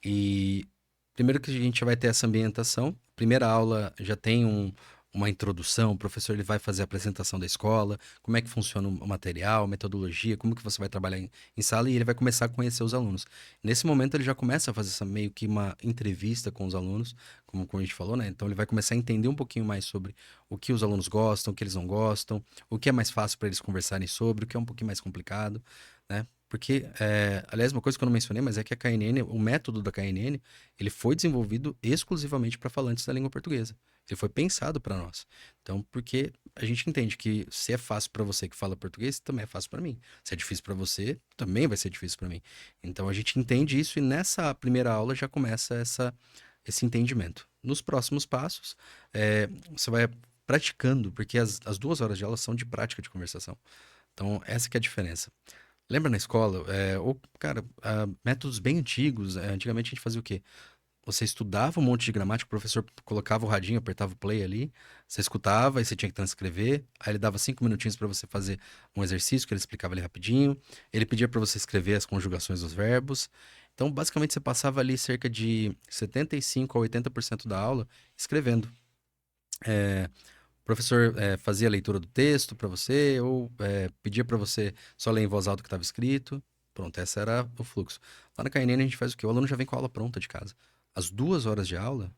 E primeiro que a gente vai ter essa ambientação, primeira aula já tem uma introdução, o professor ele vai fazer a apresentação da escola, como é que funciona o material, metodologia, como que você vai trabalhar em sala e ele vai começar a conhecer os alunos. Nesse momento ele já começa a fazer meio que uma entrevista com os alunos, como a gente falou, né? Então ele vai começar a entender um pouquinho mais sobre o que os alunos gostam, o que eles não gostam, o que é mais fácil para eles conversarem sobre, o que é um pouquinho mais complicado, né? Porque, aliás, uma coisa que eu não mencionei, mas é que a KNN, o método da KNN, ele foi desenvolvido exclusivamente para falantes da língua portuguesa. Ele foi pensado para nós. Então, porque a gente entende que se é fácil para você que fala português, também é fácil para mim. Se é difícil para você, também vai ser difícil para mim. Então, a gente entende isso e nessa primeira aula já começa esse entendimento. Nos próximos passos, você vai praticando, porque as 2 horas de aula são de prática de conversação. Então, essa que é a diferença. Lembra na escola? Cara, métodos bem antigos. Antigamente a gente fazia o quê? Você estudava um monte de gramática, o professor colocava o radinho, apertava o play ali, você escutava, aí você tinha que transcrever, aí ele dava 5 minutinhos para você fazer um exercício que ele explicava ali rapidinho, ele pedia para você escrever as conjugações dos verbos. Então, basicamente, você passava ali cerca de 75 a 80% da aula escrevendo. O professor fazia a leitura do texto para você, ou pedia para você só ler em voz alta o que estava escrito. Pronto, esse era o fluxo. Lá na KNN a gente faz o quê? O aluno já vem com a aula pronta de casa. As 2 horas de aula,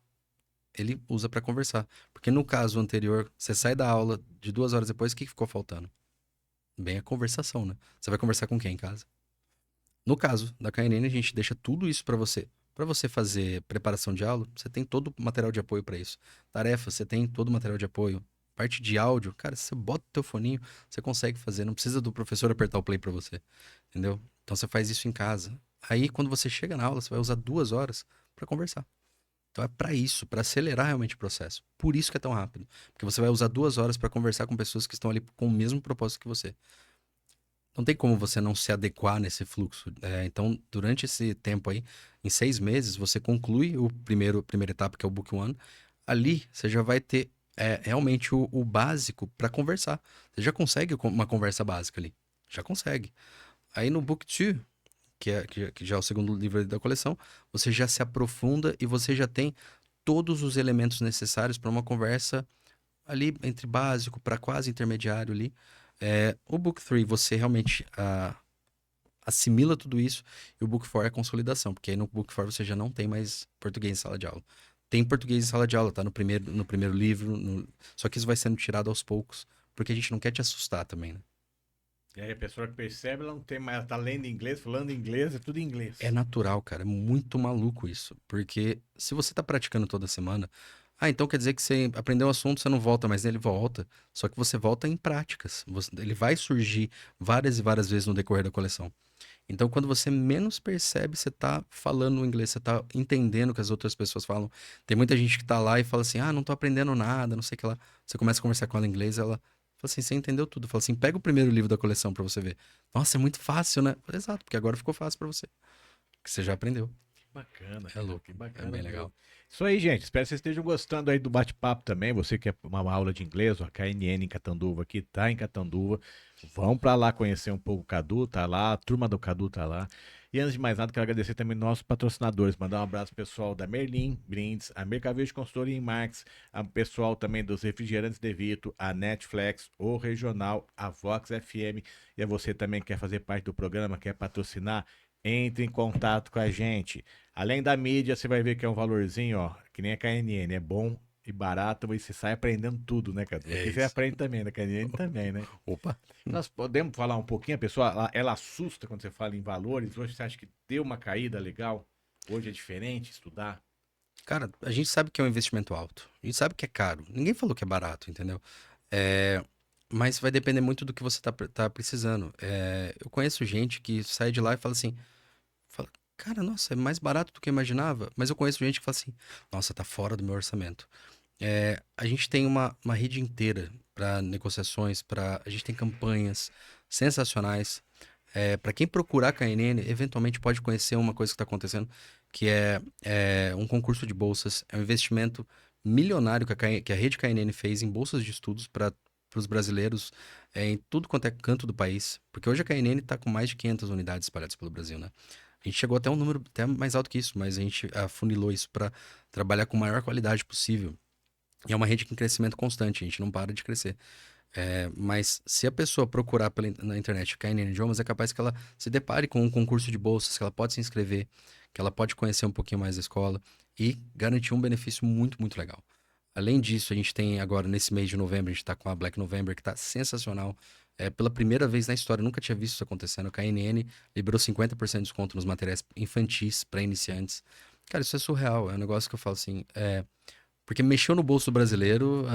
ele usa para conversar. Porque no caso anterior, você sai da aula de 2 horas depois, o que ficou faltando? Bem a conversação, né? Você vai conversar com quem em casa? No caso da KNN, a gente deixa tudo isso para você. Para você fazer preparação de aula, você tem todo o material de apoio para isso. Tarefa, você tem todo o material de apoio. Parte de áudio, cara, você bota o teu foninho, você consegue fazer, não precisa do professor apertar o play para você, entendeu? Então você faz isso em casa. Aí quando você chega na aula, você vai usar 2 horas para conversar. Então é para isso, para acelerar realmente o processo. Por isso que é tão rápido, porque você vai usar 2 horas para conversar com pessoas que estão ali com o mesmo propósito que você. Não tem como você não se adequar nesse fluxo. Então, durante esse tempo aí, em 6 meses, você conclui a primeira etapa, que é o Book One. Ali, você já vai ter realmente o básico para conversar. Você já consegue uma conversa básica ali. Já consegue. Aí no Book Two, que já é o segundo livro da coleção, você já se aprofunda e você já tem todos os elementos necessários para uma conversa ali entre básico para quase intermediário ali. O Book 3 você realmente assimila tudo isso e o Book 4 é a consolidação, porque aí no Book 4 você já não tem mais português em sala de aula. Tem português em sala de aula, tá no primeiro livro, só que isso vai sendo tirado aos poucos, porque a gente não quer te assustar também, né? E aí a pessoa que percebe, ela não tem mais, ela tá lendo inglês, falando inglês, é tudo É inglês. natural, cara, é muito maluco isso, porque se você tá praticando toda semana, então quer dizer que você aprendeu o assunto, você não volta mais nele, volta, só que você volta em práticas, ele vai surgir várias e várias vezes no decorrer da coleção. Então, quando você menos percebe, você tá falando o inglês, você tá entendendo o que as outras pessoas falam. Tem muita gente que tá lá e fala assim: ah, não tô aprendendo nada, não sei o que lá. Você começa a conversar com ela em inglês, ela fala assim: você entendeu tudo. Fala assim: pega o primeiro livro da coleção pra você ver. Nossa, é muito fácil, né? Fala, exato, porque agora ficou fácil pra você. Que você já aprendeu. Que bacana, É cara, louco, que é bacana bem mesmo. legal. Isso aí, gente. Espero que vocês estejam gostando aí do bate-papo também. Você que é uma aula de inglês, ó, a KNN em Catanduva aqui, tá em Catanduva. Vão pra lá conhecer um pouco o Cadu, tá lá, a turma do Cadu tá lá. E antes de mais nada, quero agradecer também nossos patrocinadores, mandar um abraço pessoal da Merlin Brindes, a Mercavejo de Consultoria em Marques, a pessoal também dos Refrigerantes De Vito, a Netflix, o Regional, a Vox FM, e a você também que quer fazer parte do programa, quer patrocinar, entre em contato com a gente. Além da mídia, você vai ver que é um valorzinho, ó, que nem a KNN, é bom e barato, mas você sai aprendendo tudo, né, Cadu? É Aqui você isso. aprende também, na KNN também, né? Opa! Nós podemos falar um pouquinho, a pessoa, ela assusta quando você fala em valores. Hoje você acha que deu uma caída legal? Hoje é diferente estudar? Cara, a gente sabe que é um investimento alto. A gente sabe que é caro. Ninguém falou que é barato, entendeu? É, mas vai depender muito do que você tá precisando. Eu conheço gente que sai de lá e fala, cara, nossa, é mais barato do que eu imaginava. Mas eu conheço gente que fala assim, nossa, tá fora do meu orçamento. A gente tem uma rede inteira para negociações, a gente tem campanhas sensacionais. Para quem procurar a KNN, eventualmente pode conhecer uma coisa que está acontecendo, que é um concurso de bolsas, é um investimento milionário que a rede KNN fez em bolsas de estudos para os brasileiros em tudo quanto é canto do país. Porque hoje a KNN está com mais de 500 unidades espalhadas pelo Brasil, né? A gente chegou até um número até mais alto que isso, mas a gente afunilou isso para trabalhar com a maior qualidade possível. E é uma rede em crescimento constante, a gente não para de crescer. Mas se a pessoa procurar na internet KNN Idiomas, é capaz que ela se depare com um concurso de bolsas, que ela pode se inscrever, que ela pode conhecer um pouquinho mais da escola e garantir um benefício muito, muito legal. Além disso, a gente tem agora, nesse mês de novembro, a gente está com a Black November, que está sensacional. Pela primeira vez na história, eu nunca tinha visto isso acontecendo. A KNN liberou 50% de desconto nos materiais infantis para iniciantes. Cara, isso é surreal. É um negócio que eu falo assim. Porque mexeu no bolso do brasileiro,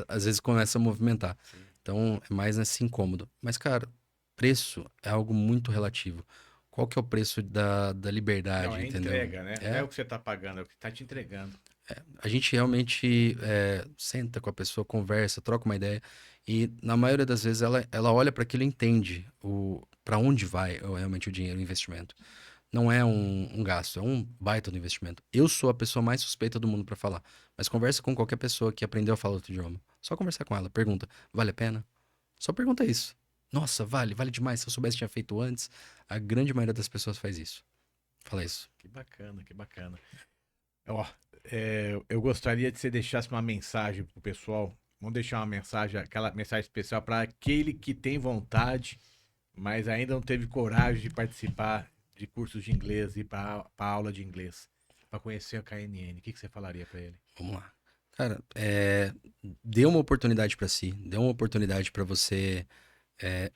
às vezes começa a movimentar. Sim. Então, é mais nesse incômodo. Mas, cara, preço é algo muito relativo. Qual que é o preço da Não, liberdade, é entendeu? entrega, né? Não é o que você tá pagando, é o que tá te entregando. A gente realmente senta com a pessoa, conversa, troca uma ideia. E, na maioria das vezes, ela olha para aquilo e entende para onde vai realmente o dinheiro, o investimento. Não é um gasto, é um baita do investimento. Eu sou a pessoa mais suspeita do mundo para falar, mas conversa com qualquer pessoa que aprendeu a falar outro idioma. Só conversar com ela, pergunta, vale a pena? Só pergunta isso. Nossa, vale demais. Se eu soubesse que tinha feito antes, a grande maioria das pessoas faz isso. Fala isso. Que bacana, que bacana. Ó, eu gostaria de você deixasse uma mensagem pro pessoal. Vamos deixar uma mensagem, aquela mensagem especial para aquele que tem vontade, mas ainda não teve coragem de participar de cursos de inglês e para aula de inglês, para conhecer a KNN. O que você falaria para ele? Vamos lá. Cara, dê uma oportunidade para si, dê uma oportunidade para você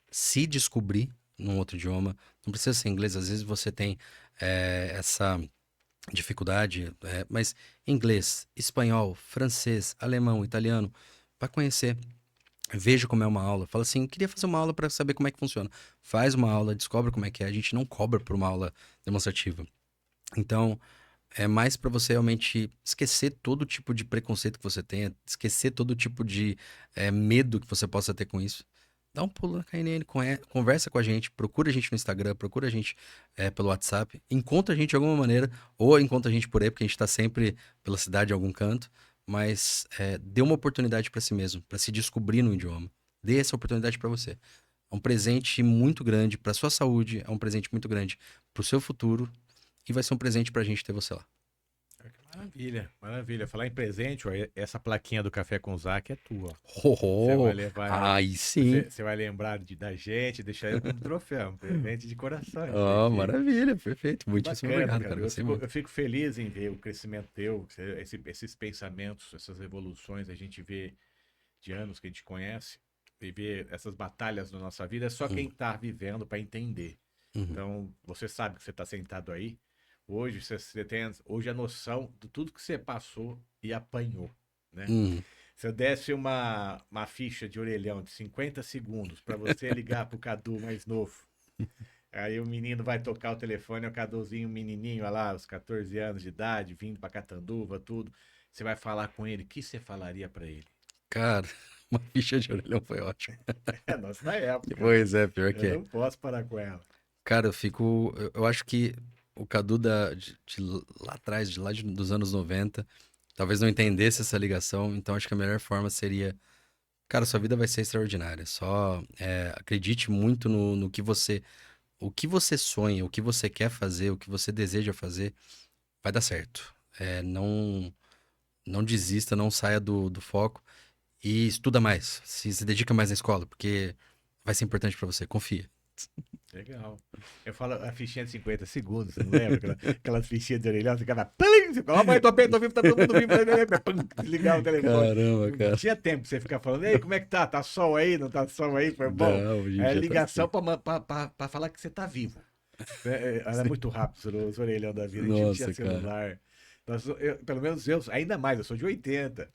se descobrir num outro idioma. Não precisa ser inglês, às vezes você tem essa dificuldade, mas inglês, espanhol, francês, alemão, italiano, para conhecer. Veja como é uma aula. Fala assim, queria fazer uma aula para saber como é que funciona. Faz uma aula, descobre como é que é. A gente não cobra por uma aula demonstrativa. Então, é mais para você realmente esquecer todo tipo de preconceito que você tenha, esquecer todo tipo de medo que você possa ter com isso. Dá um pulo na KNN, conversa com a gente, procura a gente no Instagram, procura a gente pelo WhatsApp, encontra a gente de alguma maneira, ou encontra a gente por aí, porque a gente está sempre pela cidade em algum canto, mas dê uma oportunidade para si mesmo, para se descobrir no idioma. Dê essa oportunidade para você. É um presente muito grande para sua saúde, é um presente muito grande para o seu futuro e vai ser um presente para a gente ter você lá. Maravilha, maravilha. Falar em presente, ó, essa plaquinha do Café com Zac é tua. Você vai Oh, levar, aí sim. você vai lembrar da gente, deixar eu como troféu, um presente de coração. Isso Oh, aqui. maravilha, perfeito. Que Muitíssimo bacana, obrigado, cara. cara. Eu Gostei fico, muito. eu fico feliz em ver o crescimento teu, esses pensamentos, essas evoluções, a gente vê de anos que a gente conhece, e vê essas batalhas na nossa vida, é só quem Uhum, está vivendo para entender. uhum, Então, você sabe que você está sentado aí, hoje você tem hoje a noção de tudo que você passou e apanhou, né? uhum. Se eu desse uma ficha de orelhão de 50 segundos para você ligar pro Cadu mais novo, aí o menino vai tocar o telefone, é o Caduzinho, menininho, olha lá, os 14 anos de idade, vindo pra Catanduva, tudo. Você vai falar com ele, o que você falaria para ele? Cara, uma ficha de orelhão foi ótimo. É nossa época, né? Pois é, pior Eu que é. não posso parar com ela. Cara, eu acho que o Cadu de lá atrás, dos anos 90, talvez não entendesse essa ligação, então acho que a melhor forma seria. Cara, sua vida vai ser extraordinária. Só acredite muito no que o que você sonha, o que você quer fazer, o que você deseja fazer, vai dar certo. Não desista, não saia do foco e estuda mais. Se dedica mais na escola, porque vai ser importante pra você. Confia. Legal. Eu falo a fichinha de 50 segundos, você não lembra? Aquelas fichinhas de orelhão, você ficava. Plim! Você ficava, mãe, tô bem, tô vivo, tá todo mundo vivo. Pum, desligar o telefone. Caramba, Não cara. tinha tempo pra você ficar falando, ei, como é que tá? Tá sol aí? Não tá sol aí? Foi bom. Não, hoje em É dia tá ligação assim. pra falar que você tá vivo. Era Sim. muito rápido os orelhão da vida, a gente não tinha Nossa, cara. celular. Pelo menos eu, ainda mais, eu sou de 80.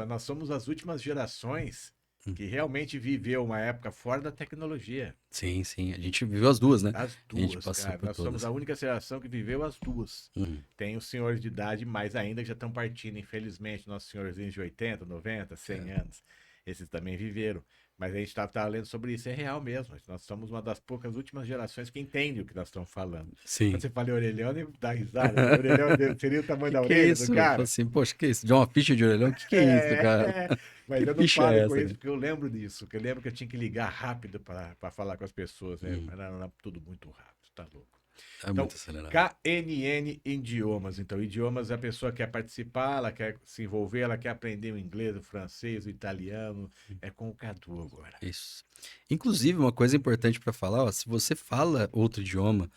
Nós somos as últimas gerações que realmente viveu uma época fora da tecnologia. Sim, sim. A gente viveu as duas, né? As A gente duas, passou cara. por Nós somos todas. a única geração que viveu as duas. Uhum. Tem os senhores de idade, mais ainda, que já estão partindo, infelizmente, nossos senhorzinhos de 80, 90, 100 É. anos. Esses também viveram. Mas a gente estava lendo sobre isso, é real mesmo. Nós somos uma das poucas últimas gerações que entende o que nós estamos falando. Quando Sim. você fala em orelhão, nem dá risada, né? Orelhão seria o tamanho da Que é orelha do isso? Eu falo cara. assim, poxa, que é isso? De uma ficha de orelhão? Que é isso, cara? Mas Que eu não ficha paro é com essa, isso, cara? porque eu lembro disso. Que eu lembro que eu tinha que ligar rápido para falar com as pessoas, né? Uhum. Era tudo muito rápido, tá louco. É Então, muito acelerado. KNN Idiomas. Então, idiomas, a pessoa quer participar, ela quer se envolver, ela quer aprender o inglês, o francês, o italiano. É com o Cadu agora. Isso. Inclusive, uma coisa importante pra falar, ó, se você fala outro idioma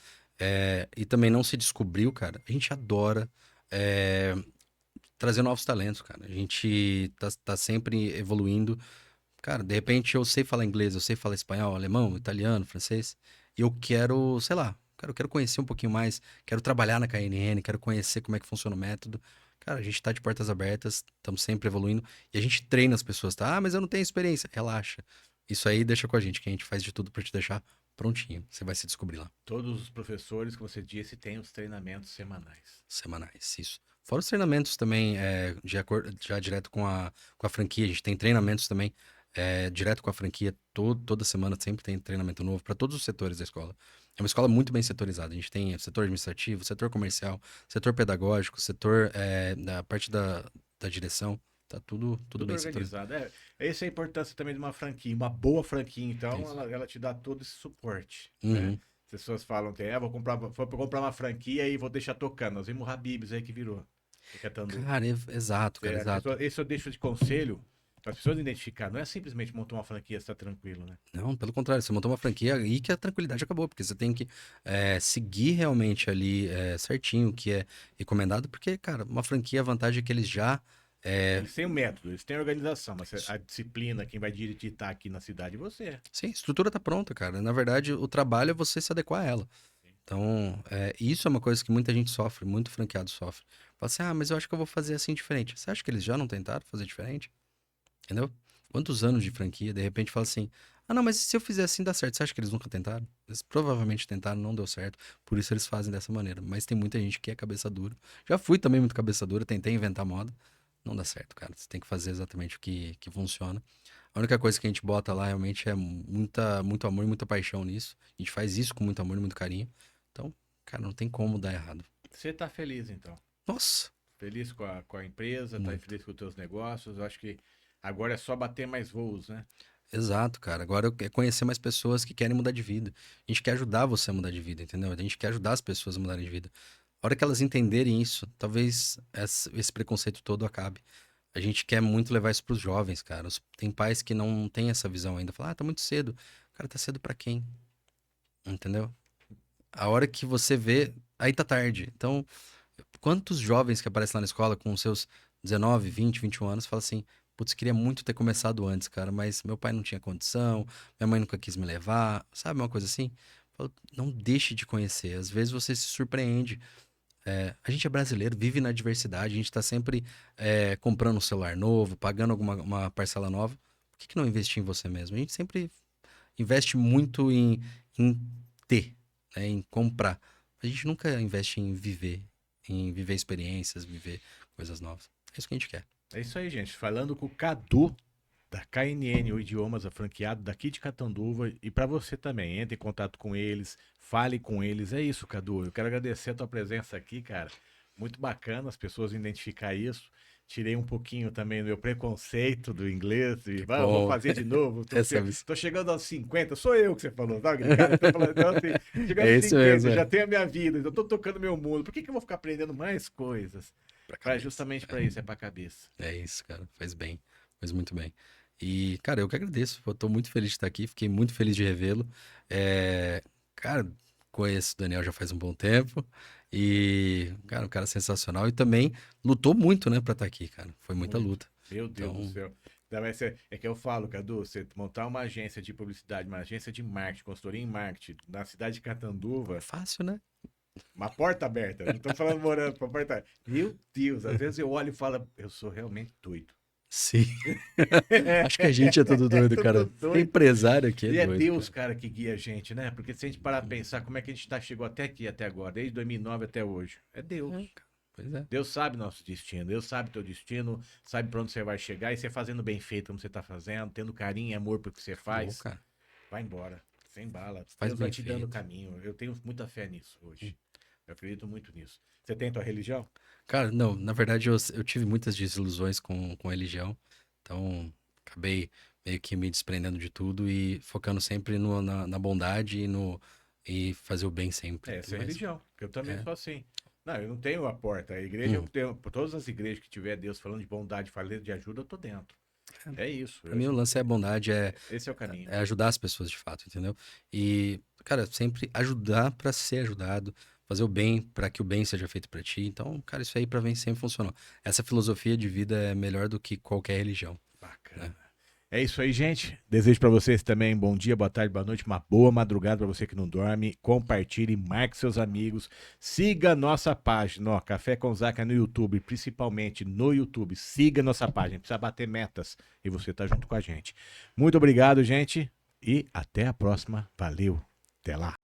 e também não se descobriu, cara, a gente adora é, trazer novos talentos, cara. A gente tá sempre evoluindo. Cara, de repente eu sei falar inglês, eu sei falar espanhol, alemão, italiano, francês, e eu quero, sei lá, cara, eu quero conhecer um pouquinho mais, quero trabalhar na KNN, quero conhecer como é que funciona o método. Cara, a gente tá de portas abertas, estamos sempre evoluindo, e a gente treina as pessoas, tá? Ah, mas eu não tenho experiência. Relaxa. Isso aí deixa com a gente, que a gente faz de tudo pra te deixar prontinho. Você vai se descobrir lá. Todos os professores que você disse têm os treinamentos semanais. Semanais, isso. Fora os treinamentos também, já direto com a franquia, a gente tem treinamentos também direto com a franquia, toda semana sempre tem treinamento novo para todos os setores da escola. É uma escola muito bem setorizada, a gente tem setor administrativo, setor comercial, setor pedagógico, setor da parte da direção, tá tudo Tudo bem setorizado. organizado. Essa é a importância também de uma franquia. Uma boa franquia, É então, isso. ela te dá todo esse suporte, né? Uhum. As pessoas falam que vou comprar uma franquia e vou deixar tocando. Nós vimos o Habib's aí que virou. O Catanduva. Cara, exato, cara, exato. Esse eu deixo de conselho para as pessoas identificar. Não é simplesmente montar uma franquia e estar tranquilo, né? Não, pelo contrário, você montou uma franquia aí que a tranquilidade acabou, porque você tem que seguir realmente ali certinho o que é recomendado, porque, cara, uma franquia, a vantagem é que eles já. é, Eles têm o método, eles têm a organização, mas isso. a disciplina, quem vai ditar aqui na cidade é você. Sim, a estrutura tá pronta, cara. Na verdade, o trabalho é você se adequar a ela. Então, isso é uma coisa que muita gente sofre, muito franqueado sofre. Fala assim, ah, mas eu acho que eu vou fazer assim diferente. Você acha que eles já não tentaram fazer diferente? Entendeu? Quantos anos de franquia, de repente fala assim, ah, não, mas se eu fizer assim dá certo. Você acha que eles nunca tentaram? Eles provavelmente tentaram, não deu certo. Por isso eles fazem dessa maneira. Mas tem muita gente que é cabeça dura. Já fui também muito cabeça dura, tentei inventar moda. Não dá certo, cara. Você tem que fazer exatamente o que funciona. A única coisa que a gente bota lá realmente é muito amor e muita paixão nisso. A gente faz isso com muito amor e muito carinho. Então, cara, não tem como dar errado. Você tá feliz, então. Nossa, Feliz com a empresa, tá muito. feliz com os teus negócios. Eu acho que agora é só bater mais voos, né? Exato, cara. Agora eu quero conhecer mais pessoas que querem mudar de vida. A gente quer ajudar você a mudar de vida, entendeu? A gente quer ajudar as pessoas a mudarem de vida. A hora que elas entenderem isso, talvez esse preconceito todo acabe. A gente quer muito levar isso pros jovens, cara. Tem pais que não têm essa visão ainda. Falam, ah, tá muito cedo. Cara, tá cedo pra quem? Entendeu? A hora que você vê, aí tá tarde. Então, quantos jovens que aparecem lá na escola com seus 19, 20, 21 anos falam assim: putz, queria muito ter começado antes, cara, mas meu pai não tinha condição, minha mãe nunca quis me levar, sabe uma coisa assim? Falo, não deixe de conhecer, às vezes você se surpreende. A gente é brasileiro, vive na diversidade, a gente tá sempre comprando um celular novo, pagando alguma uma parcela nova. Por que não investir em você mesmo? A gente sempre investe muito em ter, né, em comprar. A gente nunca investe em viver experiências, viver coisas novas. É isso que a gente quer. É isso aí, gente. Falando com o Cadu, da KNN, o Idiomas, a franqueado daqui de Catanduva. E para você também, entre em contato com eles, fale com eles. É isso, Cadu. Eu quero agradecer a tua presença aqui, cara. Muito bacana as pessoas identificar isso. Tirei um pouquinho também do meu preconceito do inglês. E, Que vou bom. fazer de novo. Essa visão. Tô chegando aos 50. Sou eu que você falou, sabe? Aquele cara, tô falando, então, assim, chegando É aos isso 50, mesmo, já é. tenho a minha vida, já tô tocando meu mundo. Por que que eu vou ficar aprendendo mais coisas? Pra Pra, cabeça. justamente para isso, é pra cabeça. É isso, cara. Faz bem. Faz muito bem. E, cara, eu que agradeço. Eu tô muito feliz de estar aqui. Fiquei muito feliz de revê-lo. Cara, conheço o Daniel já faz um bom tempo. E, cara, um cara sensacional. E também lutou muito, né, pra estar aqui, cara. Foi muita Muito. luta. Meu Deus do Então, céu. É que eu falo, Cadu, você montar uma agência de publicidade, uma agência de marketing, consultoria em marketing, na cidade de é Catanduva, fácil, né? uma porta aberta. Não tô falando morando pra porta. Meu Deus, às vezes eu olho e falo, eu sou realmente doido. Sim. Acho que a gente é tudo É doido, tudo cara. Tem doido. empresário aqui é E é doido, Deus, cara. cara, que guia a gente, né? Porque se a gente parar pra pensar como é que a gente chegou até aqui, até agora, desde 2009 até hoje, é Deus. Cara. Pois é. Deus sabe nosso destino, Deus sabe teu destino, sabe pra onde você vai chegar e você fazendo bem feito como você tá fazendo, tendo carinho e amor pro que você Acabou, faz, cara. vai embora, sem bala. Faz Deus vai bem te dando o feito. caminho. Eu tenho muita fé nisso hoje. Eu acredito muito nisso. Você tem tua religião? Cara, não, na verdade eu tive muitas desilusões com a religião, então acabei meio que me desprendendo de tudo e focando sempre na bondade e e fazer o bem sempre. Essa é a Mas- religião, que eu também É. sou assim. Não, eu não tenho a porta. A igreja, eu tenho, por todas as igrejas que tiver Deus falando de bondade, falando de ajuda, eu tô dentro. É isso. Pra mim, o lance é a bondade, Esse é o caminho. é ajudar as pessoas de fato, entendeu? E, cara, sempre ajudar pra ser ajudado, fazer o bem pra que o bem seja feito pra ti. Então, cara, isso aí pra mim sempre funcionou. Essa filosofia de vida é melhor do que qualquer religião. Bacana. É isso aí, gente. Desejo pra vocês também bom dia, boa tarde, boa noite, uma boa madrugada pra você que não dorme. Compartilhe, marque seus amigos. Siga nossa página, ó, Café com Zaca no YouTube, principalmente no YouTube. Siga nossa página, precisa bater metas e você tá junto com a gente. Muito obrigado, gente, e até a próxima. Valeu. Até lá.